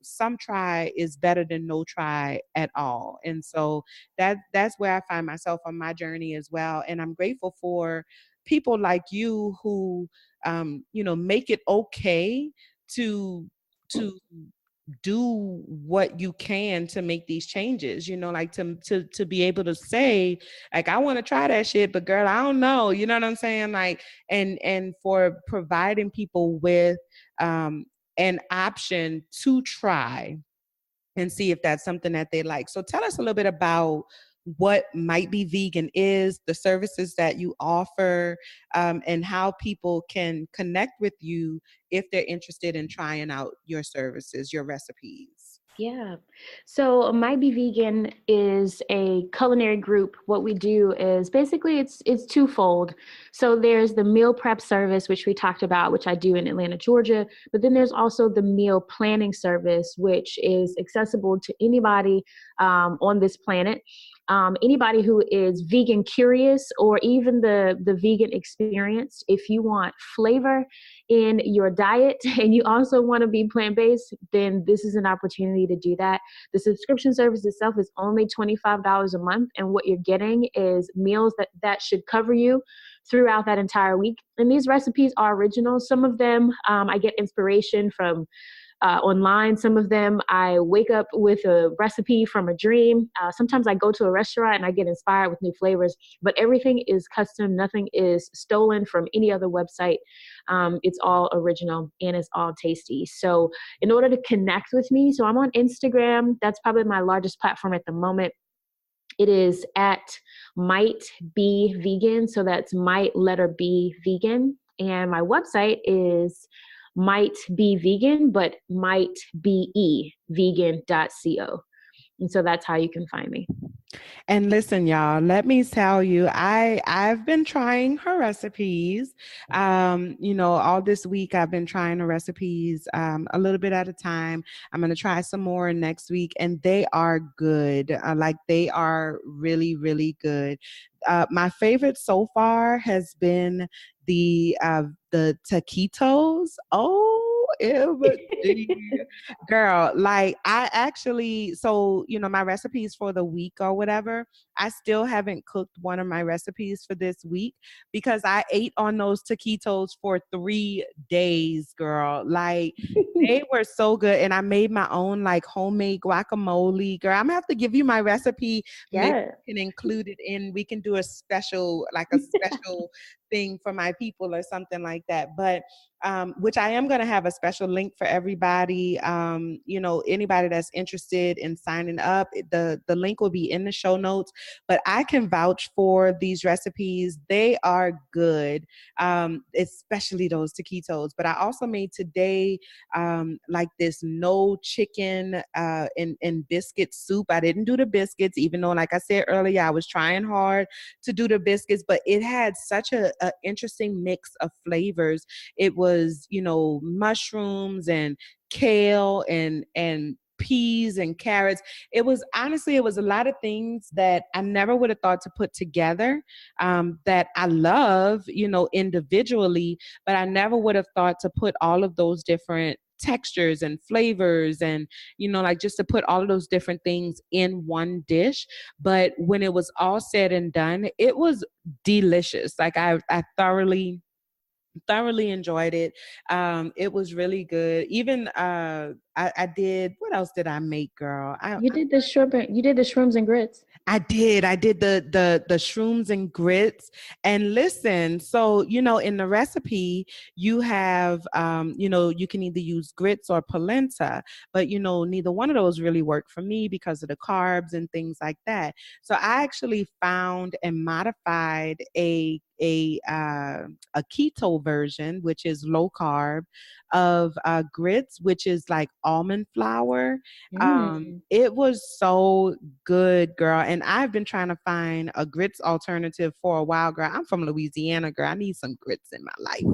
some try is better than no try at all. And so that's where I find myself on my journey as well. And I'm grateful for people like you who, make it okay to to do what you can to make these changes, like to be able to say, like, I want to try that shit, but girl, I don't know, you know what I'm saying? Like, and for providing people with um an option to try and see if that's something that they like. So tell us a little bit about what Might Be Vegan is, the services that you offer, and how people can connect with you if they're interested in trying out your services, your recipes. Yeah. So Might Be Vegan is a culinary group. What we do is basically it's twofold. So there's the meal prep service, which we talked about, which I do in Atlanta, Georgia. But then there's also the meal planning service, which is accessible to anybody on this planet. Anybody who is vegan curious, or even the vegan experience. If you want flavor in your diet and you also want to be plant-based, then this is an opportunity to do that. The subscription service itself is only $25 a month, and what you're getting is meals that should cover you throughout that entire week. And these recipes are original. Some of them I get inspiration from online. Some of them I wake up with a recipe from a dream. Sometimes I go to a restaurant and I get inspired with new flavors, but everything is custom. Nothing is stolen from any other website. It's all original and it's all tasty. So in order to connect with me, so I'm on Instagram. That's probably my largest platform at the moment. It is at Might Be Vegan. So that's Might letter B Vegan. And my website is Might Be Vegan, but Might Be vegan.co. And so that's how you can find me. And listen, y'all, let me tell you, I've been trying her recipes. All this week I've been trying the recipes a little bit at a time. I'm gonna try some more next week, and they are good. Like, they are really, really good. My favorite so far has been the taquitos. OMG. Girl, like, I actually, so, my recipes for the week or whatever, I still haven't cooked one of my recipes for this week because I ate on those taquitos for 3 days, girl. Like, they were so good. And I made my own like homemade guacamole. Girl, I'm gonna have to give you my recipe. Maybe Yeah. we can include it in, we can do a special, like a special thing for my people or something like that. But which I am going to have a special link for everybody. Anybody that's interested in signing up, the link will be in the show notes. But I can vouch for these recipes; they are good, especially those taquitos. But I also made today like this no chicken and biscuit soup. I didn't do the biscuits, even though, like I said earlier, I was trying hard to do the biscuits, but it had such a interesting mix of flavors. It was, mushrooms and kale and peas and carrots. It was honestly, it was a lot of things that I never would have thought to put together, that I love, individually, but I never would have thought to put all of those different textures and flavors and like just to put all of those different things in one dish. But when it was all said and done, it was delicious. Like I thoroughly enjoyed it. It was really good. Even I did, what else did I make, girl? You did the shrooms and grits. I did the shrooms and grits. And listen, so in the recipe you have you can either use grits or polenta, but neither one of those really worked for me because of the carbs and things like that. So I actually found and modified a keto version, which is low carb, of grits, which is like almond flour. Mm. It was so good, girl. And I've been trying to find a grits alternative for a while, girl. I'm from Louisiana, girl. I need some grits in my life.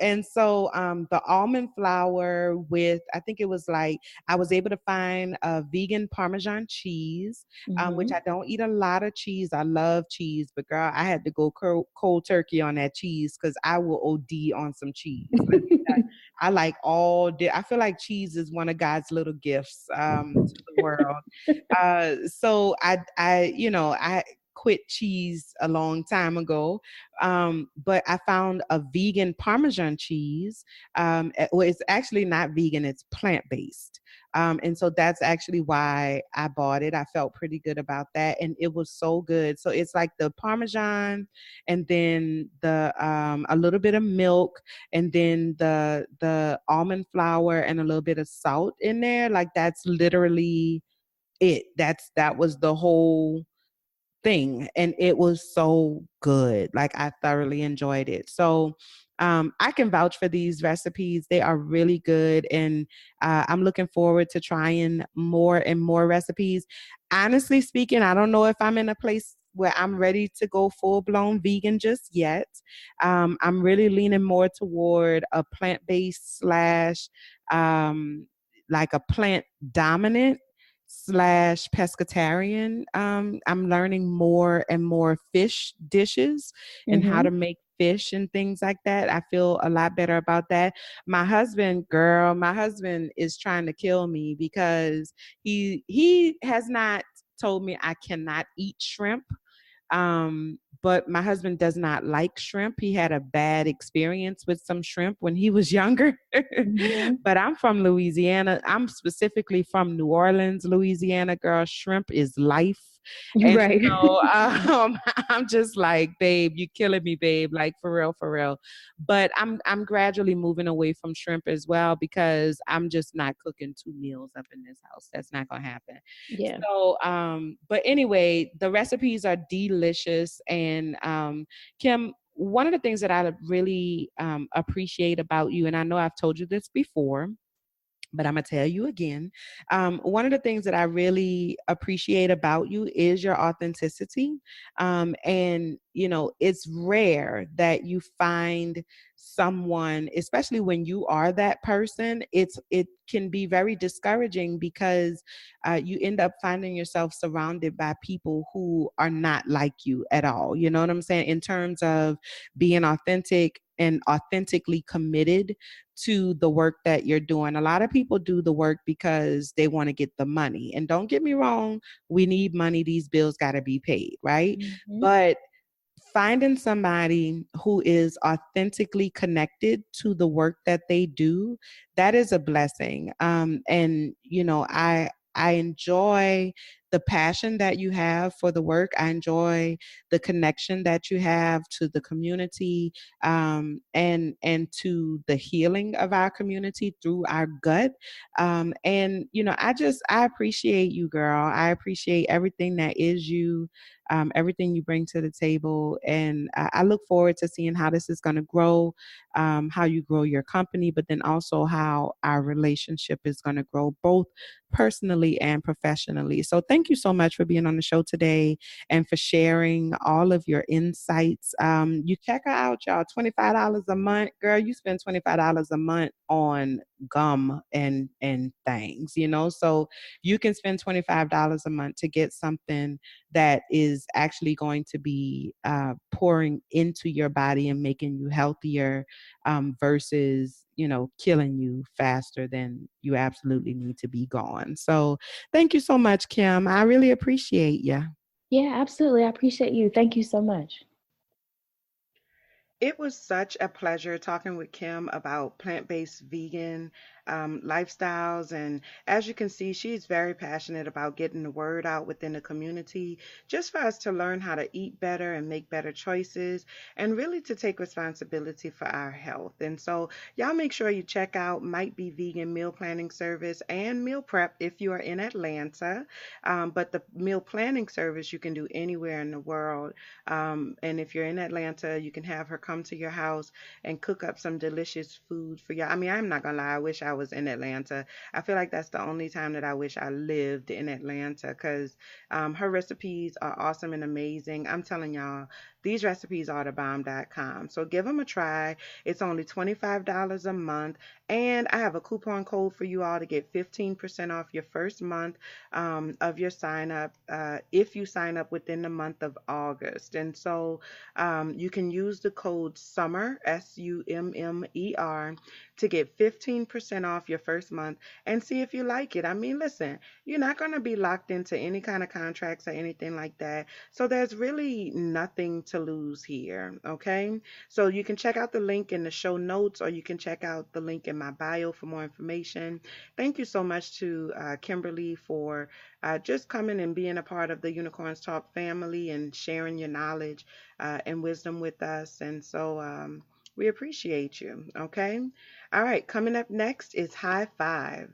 And so the almond flour with, I think it was like, I was able to find a vegan Parmesan cheese, which Hmm. I don't eat a lot of cheese. I love cheese, but girl, I had to go cold turkey on that cheese because I will OD on some cheese. Let me tell you, I like I feel like cheese is one of God's little gifts to the world. So I quit cheese a long time ago. But I found a vegan Parmesan cheese. Well, it's actually not vegan, it's plant based. And so that's actually why I bought it. I felt pretty good about that. And it was so good. So it's like the Parmesan and then the a little bit of milk and then the almond flour and a little bit of salt in there. Like that's literally it. That was the whole thing, and it was so good. Like I thoroughly enjoyed it. So I can vouch for these recipes. They are really good, and I'm looking forward to trying more and more recipes. Honestly speaking, I don't know if I'm in a place where I'm ready to go full blown vegan just yet. I'm really leaning more toward a plant based slash like a plant dominant slash pescatarian. I'm learning more and more fish dishes and how to Hmm. make fish and things like that. I feel a lot better about that. My husband is trying to kill me because he has not told me I cannot eat shrimp. But my husband does not like shrimp. He had a bad experience with some shrimp when he was younger. Hmm. But I'm from Louisiana. I'm specifically from New Orleans, Louisiana, girl. Shrimp is life. And Right. so I'm just like, babe, you're killing me, babe. Like for real, for real. But I'm gradually moving away from shrimp as well because I'm just not cooking 2 meals up in this house. That's not gonna happen. Yeah. So, but anyway, the recipes are delicious. And Kim, one of the things that I really appreciate about you, and I know I've told you this before, but I'm gonna tell you again. One of the things that I really appreciate about you is your authenticity. And it's rare that you find someone, especially when you are that person. It can be very discouraging because you end up finding yourself surrounded by people who are not like you at all. You know what I'm saying? In terms of being authentic, and authentically committed to the work that you're doing. A lot of people do the work because they want to get the money. And don't get me wrong, we need money. These bills got to be paid, right? Hmm. But finding somebody who is authentically connected to the work that they do, that is a blessing. And I enjoy the passion that you have for the work. I enjoy the connection that you have to the community, and to the healing of our community through our gut. And I appreciate you, girl. I appreciate everything that is you, everything you bring to the table. And I look forward to seeing how this is going to grow, how you grow your company, but then also how our relationship is going to grow both personally and professionally. So thank you so much for being on the show today and for sharing all of your insights. You check her out, y'all. $25 a month, girl. You spend $25 a month on gum and things, So you can spend $25 a month to get something that is actually going to be pouring into your body and making you healthier, versus killing you faster than you absolutely need to be gone. So thank you so much, Kim. I really appreciate you. Yeah, absolutely. I appreciate you. Thank you so much. It was such a pleasure talking with Kim about plant-based vegan lifestyles. And as you can see, she's very passionate about getting the word out within the community, just for us to learn how to eat better and make better choices, and really to take responsibility for our health. And so, y'all make sure you check out Might Be Vegan Meal Planning Service and Meal Prep if you are in Atlanta. But the meal planning service you can do anywhere in the world. And if you're in Atlanta, you can have her come to your house and cook up some delicious food for you. I mean, I'm not gonna lie, I wish I was in Atlanta. I feel like that's the only time that I wish I lived in Atlanta, because her recipes are awesome and amazing. I'm telling y'all, these recipes are the bomb.com. So give them a try. It's only $25 a month. And I have a coupon code for you all to get 15% off your first month of your sign up, if you sign up within the month of August. And so you can use the code SUMMER, SUMMER, to get 15% off your first month and see if you like it. I mean, listen, you're not going to be locked into any kind of contracts or anything like that. So there's really nothing to lose here. Okay. So you can check out the link in the show notes, or you can check out the link in my bio for more information. Thank you so much to Kimberly for just coming and being a part of the Unicorns Talk family and sharing your knowledge and wisdom with us. And so we appreciate you. Okay. All right. Coming up next is High Five.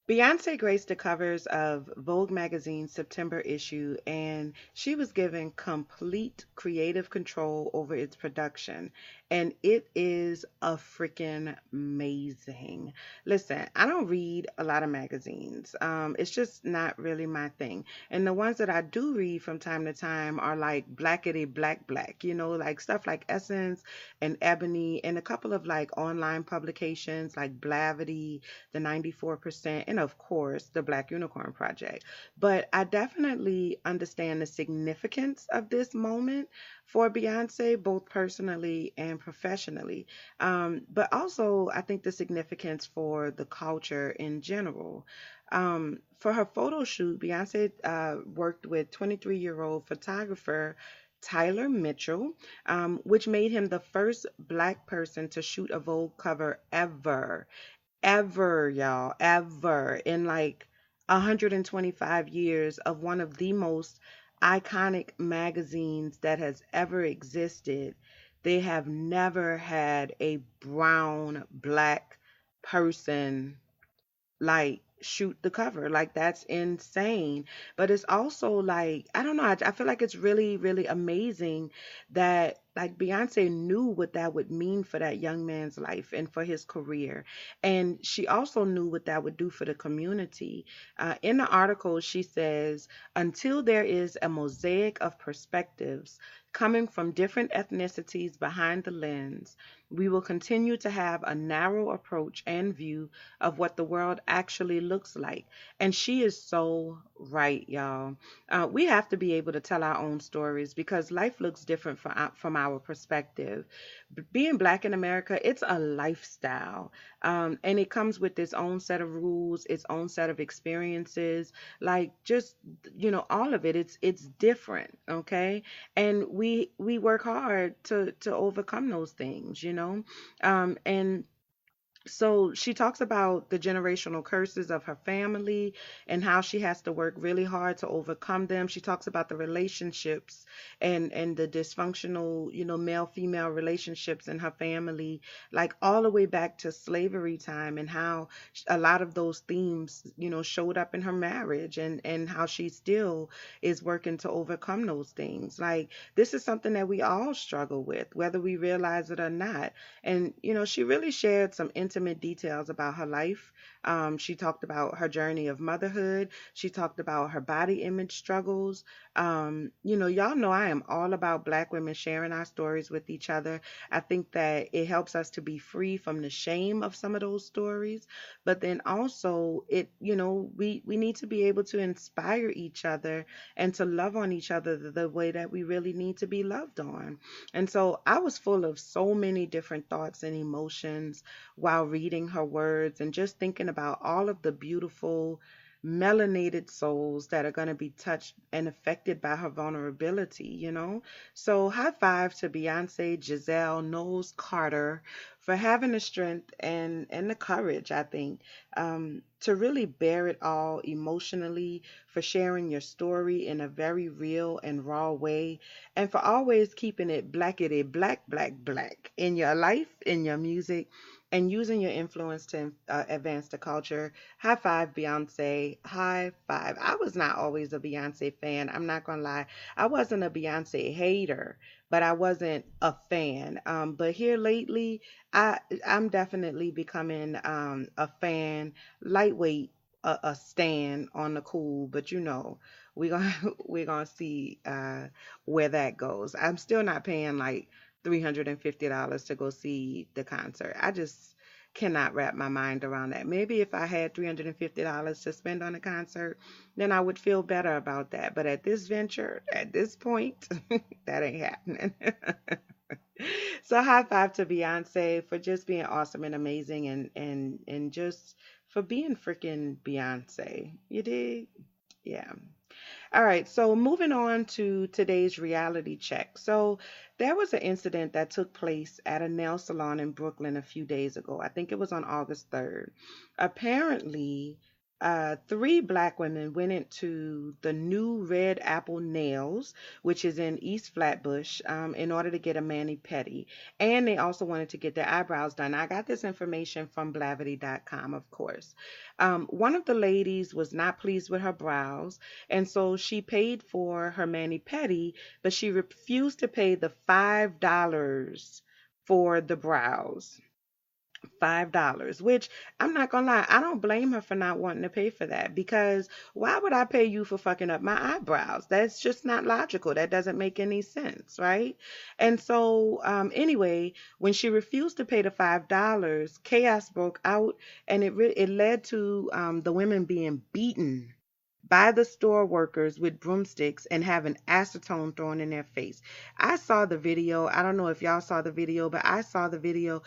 Beyonce graced the covers of Vogue magazine's September issue, and she was given complete creative control over its production. And it is a freaking amazing. Listen, I don't read a lot of magazines. It's just not really my thing. And the ones that I do read from time to time are like blackety black black, like stuff like Essence and Ebony, and a couple of like online publications like Blavity, the 94%, and of course, the Black Unicorn Project. But I definitely understand the significance of this moment for Beyonce, both personally and professionally. But also, I think the significance for the culture in general. For her photo shoot, Beyonce worked with 23-year-old photographer Tyler Mitchell, which made him the first black person to shoot a Vogue cover ever, y'all, ever, in like 125 years of one of the most iconic magazines that has ever existed. They have never had a brown, black person like shoot the cover. Like that's insane. But it's also like, I don't know, I feel like it's really, really amazing that like Beyonce knew what that would mean for that young man's life and for his career. And she also knew what that would do for the community. In the article, she says, until there is a mosaic of perspectives coming from different ethnicities behind the lens, We will continue to have a narrow approach and view of what the world actually looks like. And she is so right, y'all. We have to be able to tell our own stories because life looks different from our perspective. Being Black in America, it's a lifestyle. And it comes with its own set of rules, its own set of experiences, like just all of it. It's different, okay? And we work hard to overcome those things, and so she talks about the generational curses of her family and how she has to work really hard to overcome them. She talks about the relationships and the dysfunctional, male female relationships in her family, like all the way back to slavery time, and how a lot of those themes, showed up in her marriage, and how she still is working to overcome those things. Like, this is something that we all struggle with, whether we realize it or not. And, she really shared some intimate details about her life. She talked about her journey of motherhood. She talked about her body image struggles. Y'all know I am all about Black women sharing our stories with each other. I think that it helps us to be free from the shame of some of those stories. But then also, we need to be able to inspire each other and to love on each other the way that we really need to be loved on. And so I was full of so many different thoughts and emotions while reading her words and just thinking about all of the beautiful melanated souls that are going to be touched and affected by her vulnerability. So high five to Beyonce, Giselle, Knowles Carter for having the strength and the courage, I think, to really bear it all emotionally, for sharing your story in a very real and raw way, and for always keeping it blackety black, black, black in your life, in your music, and using your influence to advance the culture. High five, Beyonce. High five. I was not always a Beyonce fan. I'm not going to lie. I wasn't a Beyonce hater, but I wasn't a fan. But here lately, I'm definitely becoming a fan, lightweight, a stan on the cool, but we're gonna we're gonna see where that goes. I'm still not paying like $350 to go see the concert. I just cannot wrap my mind around that. Maybe if I had $350 to spend on a concert, then I would feel better about that. But at this venture, at this point, that ain't happening. So high five to Beyonce for just being awesome and amazing, and just for being freaking Beyonce. You dig? Yeah. All right, so moving on to today's reality check. So, there was an incident that took place at a nail salon in Brooklyn a few days ago. I think it was on August 3rd. Apparently, three Black women went into the new Red Apple Nails, which is in East Flatbush, in order to get a mani pedi. And they also wanted to get their eyebrows done. I got this information from Blavity.com, of course. One of the ladies was not pleased with her brows, and so she paid for her mani pedi, but she refused to pay the $5 for the brows. $5, which I'm not gonna lie, I don't blame her for not wanting to pay for that, because why would I pay you for fucking up my eyebrows? That's just not logical. That doesn't make any sense, right? And so, anyway, when she refused to pay the $5, chaos broke out, and it led to the women being beaten by the store workers with broomsticks and having acetone thrown in their face. I saw the video. I don't know if y'all saw the video, but I saw the video.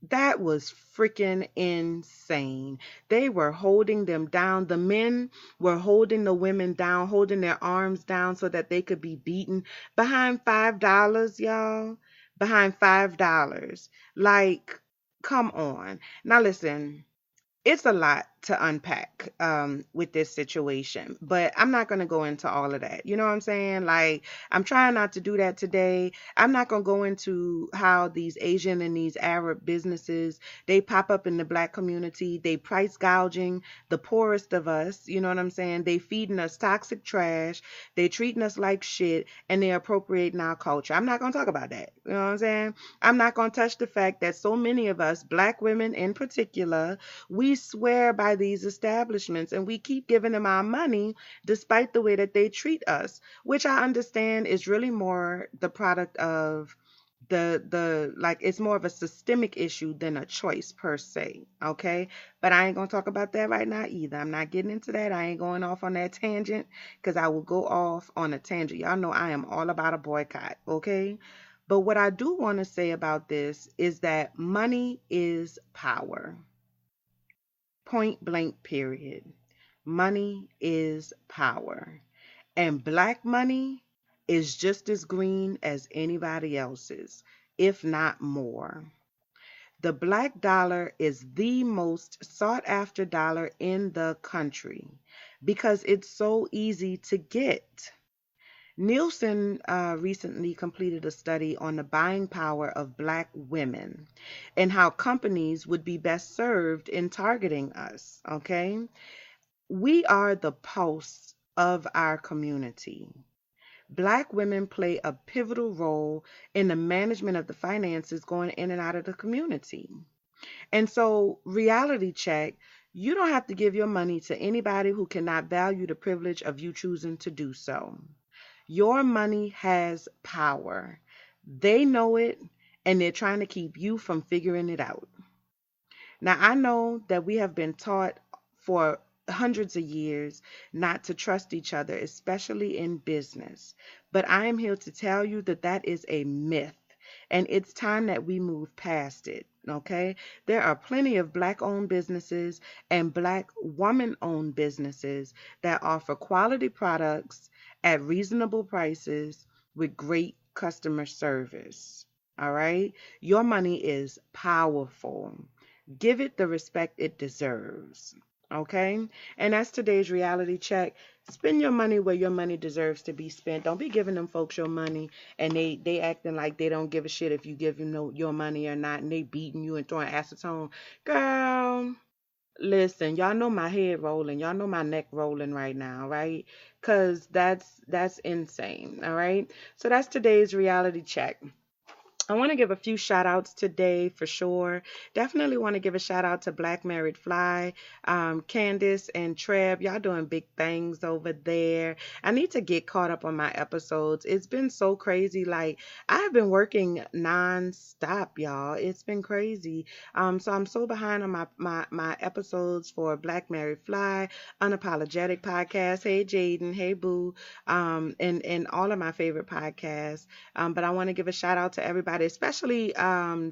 That was freaking insane. They were holding them down. The men were holding the women down, holding their arms down so that they could be beaten behind $5, y'all. Behind $5. Like, come on. Now listen, it's a lot to unpack with this situation, but I'm not going to go into all of that. You know what I'm saying? Like, I'm trying not to do that today. I'm not going to go into how these Asian and these Arab businesses, they pop up in the Black community. They price gouging the poorest of us. You know what I'm saying? They feeding us toxic trash. They treating us like shit, and they appropriating our culture. I'm not going to talk about that. You know what I'm saying? I'm not going to touch the fact that so many of us, Black women in particular, we swear by these establishments, and we keep giving them our money despite the way that they treat us, which I understand is really more the product of the like it's more of a systemic issue than a choice per se, okay? But I ain't gonna talk about that right now either. I'm not getting into that. I ain't going off on that tangent because I will go off on a tangent. Y'all know I am all about a boycott, okay? But what I do want to say about this is that money is power. Point blank, period. Money is power. And black money is just as green as anybody else's, if not more. The black dollar is the most sought after dollar in the country because it's so easy to get. Nielsen recently completed a study on the buying power of black women and how companies would be best served in targeting us. Okay. We are the pulse of our community. Black women play a pivotal role in the management of the finances going in and out of the community. And so, reality check, you don't have to give your money to anybody who cannot value the privilege of you choosing to do so. Your money has power. They know it, and they're trying to keep you from figuring it out. Now, I know that we have been taught for hundreds of years not to trust each other, especially in business. But I am here to tell you that that is a myth. And it's time that we move past it. Okay. There are plenty of black owned businesses and black woman owned businesses that offer quality products at reasonable prices with great customer service. All right. Your money is powerful. Give it the respect it deserves. Okay? And that's today's reality check. Spend your money where your money deserves to be spent. Don't be giving them folks your money and they acting like they don't give a shit if you give them your money or not, and they beating you and throwing acetone. Girl, listen, y'all know my head rolling. Y'all know my neck rolling right now, right? Cause that's insane. All right. So that's today's reality check. I want to give a few shout outs today for sure. Definitely want to give a shout out to Black Married Fly, Candace and Treb. Y'all doing big things over there. I need to get caught up on my episodes. It's been so crazy. Like, I have been working non-stop, y'all. It's been crazy. So I'm so behind on my episodes for Black Married Fly, Unapologetic Podcast. Hey, Jaden. Hey, Boo. And all of my favorite podcasts. But I want to give a shout out to everybody, especially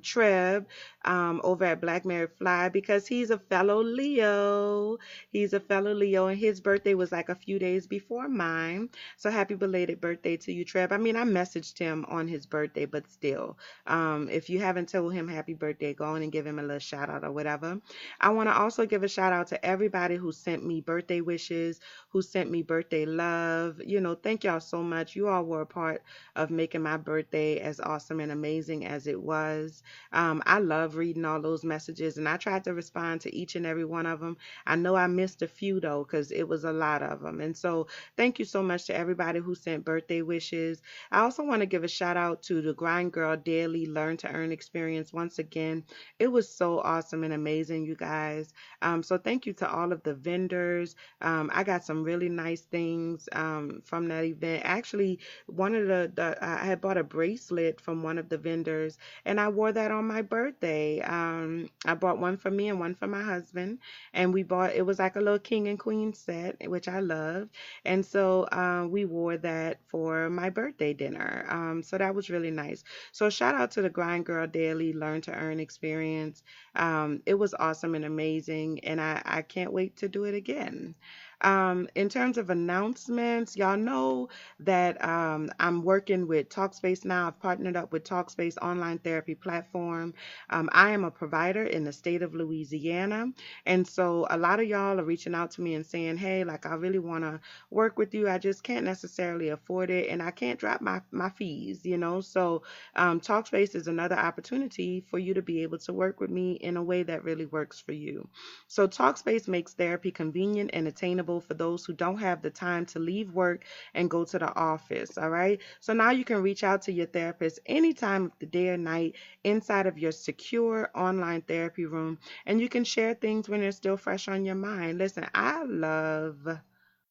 Treb over at Black Mary Fly, because he's a fellow Leo. He's a fellow Leo, and his birthday was like a few days before mine. So happy belated birthday to you, Treb. I mean, I messaged him on his birthday, but still, if you haven't told him happy birthday, go on and give him a little shout out or whatever. I want to also give a shout out to everybody who sent me birthday wishes, who sent me birthday love. Thank y'all so much. You all were a part of making my birthday as awesome and amazing as it was. I love reading all those messages, and I tried to respond to each and every one of them. I know I missed a few though, because it was a lot of them. And so thank you so much to everybody who sent birthday wishes. I also want to give a shout out to the Grind Girl Daily Learn to Earn experience once again. It was so awesome and amazing, you guys. So thank you to all of the vendors. I got some really nice things from that event. Actually, one of I had bought a bracelet from one of the vendors, and I wore that on my birthday. I bought one for me and one for my husband, and it was like a little king and queen set, which I loved. And so we wore that for my birthday dinner. So that was really nice. So shout out to the Grind Girl Daily Learn to Earn experience. It was awesome and amazing, and I can't wait to do it again. In terms of announcements, y'all know that I'm working with Talkspace now. I've partnered up with Talkspace online therapy platform. I am a provider in the state of Louisiana. And so a lot of y'all are reaching out to me and saying, hey, like, I really want to work with you. I just can't necessarily afford it, and I can't drop my fees. So Talkspace is another opportunity for you to be able to work with me in a way that really works for you. So Talkspace makes therapy convenient and attainable for those who don't have the time to leave work and go to the office. All right. So now you can reach out to your therapist any time of the day or night inside of your secure online therapy room, and you can share things when they're still fresh on your mind. Listen, I love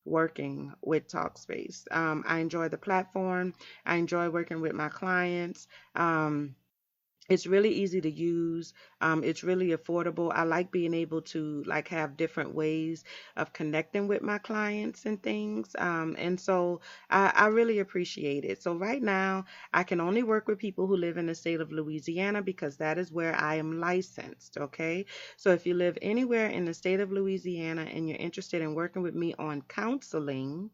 working with Talkspace. I enjoy the platform. I enjoy working with my clients. It's really easy to use. It's really affordable. I like being able to like have different ways of connecting with my clients and things. And so I really appreciate it. So right now I can only work with people who live in the state of Louisiana because that is where I am licensed. Okay. So if you live anywhere in the state of Louisiana and you're interested in working with me on counseling,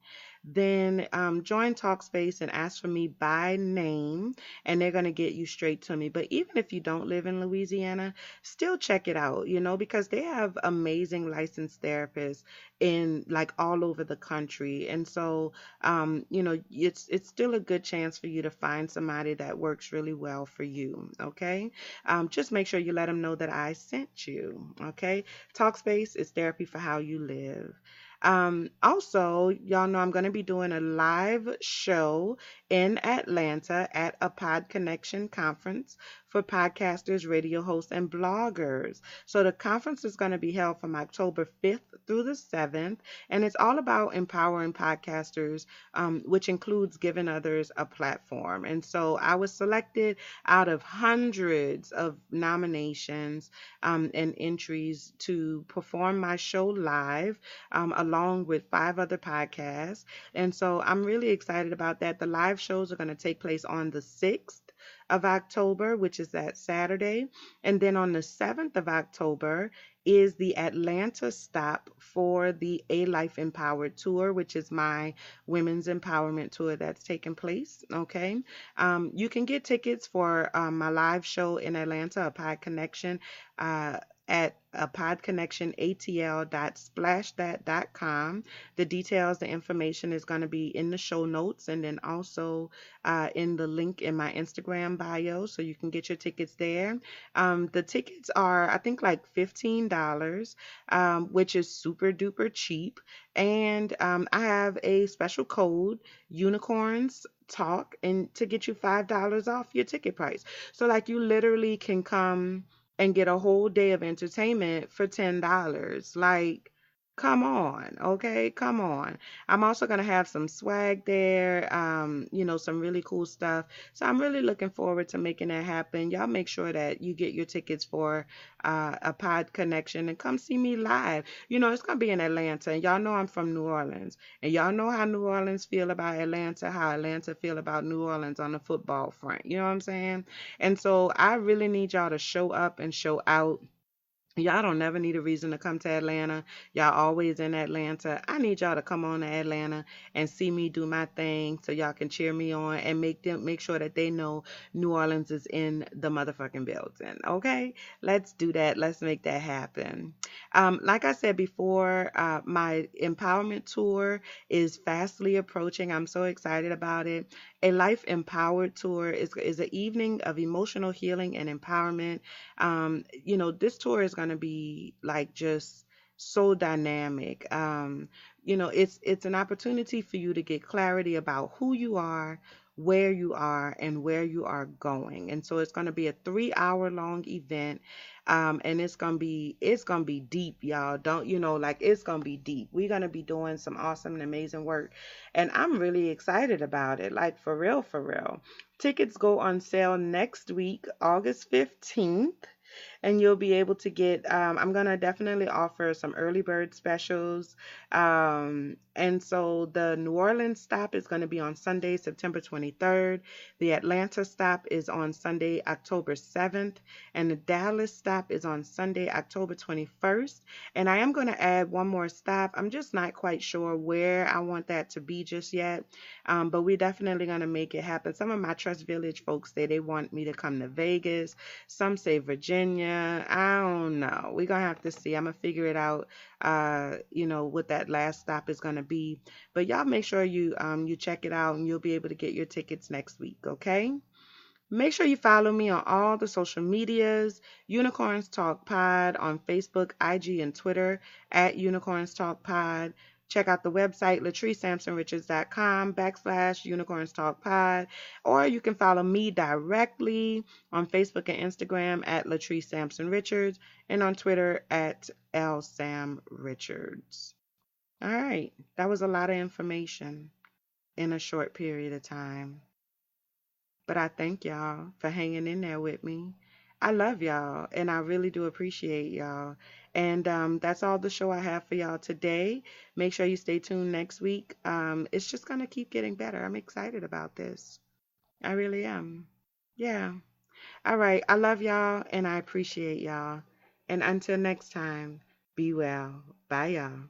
then join Talkspace and ask for me by name, and they're going to get you straight to me. But even if you don't live in Louisiana, still check it out, because they have amazing licensed therapists in like all over the country. And so, it's still a good chance for you to find somebody that works really well for you. Okay. Just make sure you let them know that I sent you. Okay. Talkspace is therapy for how you live. Also, y'all know I'm going to be doing a live show in Atlanta at a Pod Connection conference for podcasters, radio hosts, and bloggers. So the conference is going to be held from October 5th through the 7th, and it's all about empowering podcasters, which includes giving others a platform. And so I was selected out of hundreds of nominations and entries to perform my show live along with five other podcasts. And so I'm really excited about that. The live shows are going to take place on the 6th of October, which is that Saturday. And then on the 7th of October is the Atlanta stop for the A Life Empowered Tour, which is my women's empowerment tour that's taking place. Okay. You can get tickets for my live show in Atlanta, a Pod Connection. At a podconnectionatl.splashthat.com. The details, the information is going to be in the show notes and then also in the link in my Instagram bio, so you can get your tickets there. The tickets are, I think, like $15, which is super duper cheap. And I have a special code, Unicorns Talk, and to get you $5 off your ticket price. So, like, you literally can come and get a whole day of entertainment for $10. Like, come on, okay? Come on. I'm also going to have some swag there, some really cool stuff. So I'm really looking forward to making that happen. Y'all make sure that you get your tickets for a Pod Connection and come see me live. It's going to be in Atlanta, and y'all know I'm from New Orleans. And y'all know how New Orleans feel about Atlanta, how Atlanta feel about New Orleans on the football front. You know what I'm saying? And so I really need y'all to show up and show out. Y'all don't never need a reason to come to Atlanta. Y'all always in Atlanta. I need y'all to come on to Atlanta and see me do my thing so y'all can cheer me on and make sure that they know New Orleans is in the motherfucking building. Okay? Let's do that. Let's make that happen. Like I said before, my empowerment tour is fastly approaching. I'm so excited about it. A Life Empowered tour is an evening of emotional healing and empowerment. This tour is going to be like just so dynamic. It's an opportunity for you to get clarity about who you are, where you are, and where you are going. And so it's going to be a 3 hour long event. And it's gonna be deep, y'all. Don't like it's gonna be deep. We're gonna be doing some awesome and amazing work, and I'm really excited about it. Like for real, for real. Tickets go on sale next week, August 15th, and you'll be able to get I'm going to definitely offer some early bird specials. And so the New Orleans stop is going to be on Sunday, September 23rd. The Atlanta stop is on Sunday, October 7th, and the Dallas stop is on Sunday, October 21st. And I am going to add one more stop. I'm just not quite sure where I want that to be just yet. But we're definitely going to make it happen. Some of my Trust Village folks say they want me to come to Vegas. Some say Virginia. I don't know. We're going to have to see. I'm going to figure it out, what that last stop is going to be. But y'all make sure you check it out, and you'll be able to get your tickets next week, okay? Make sure you follow me on all the social medias, Unicorns Talk Pod on Facebook, IG, and Twitter at Unicorns Talk Pod. Check out the website, latricesampsonrichards.com/Unicorns Talk Pod. Or you can follow me directly on Facebook and Instagram at Latrice Sampson Richards and on Twitter at LSamRichards. All right. That was a lot of information in a short period of time. But I thank y'all for hanging in there with me. I love y'all and I really do appreciate y'all. And that's all the show I have for y'all today. Make sure you stay tuned next week. It's just going to keep getting better. I'm excited about this. I really am. Yeah. All right. I love y'all and I appreciate y'all. And until next time, be well. Bye, y'all.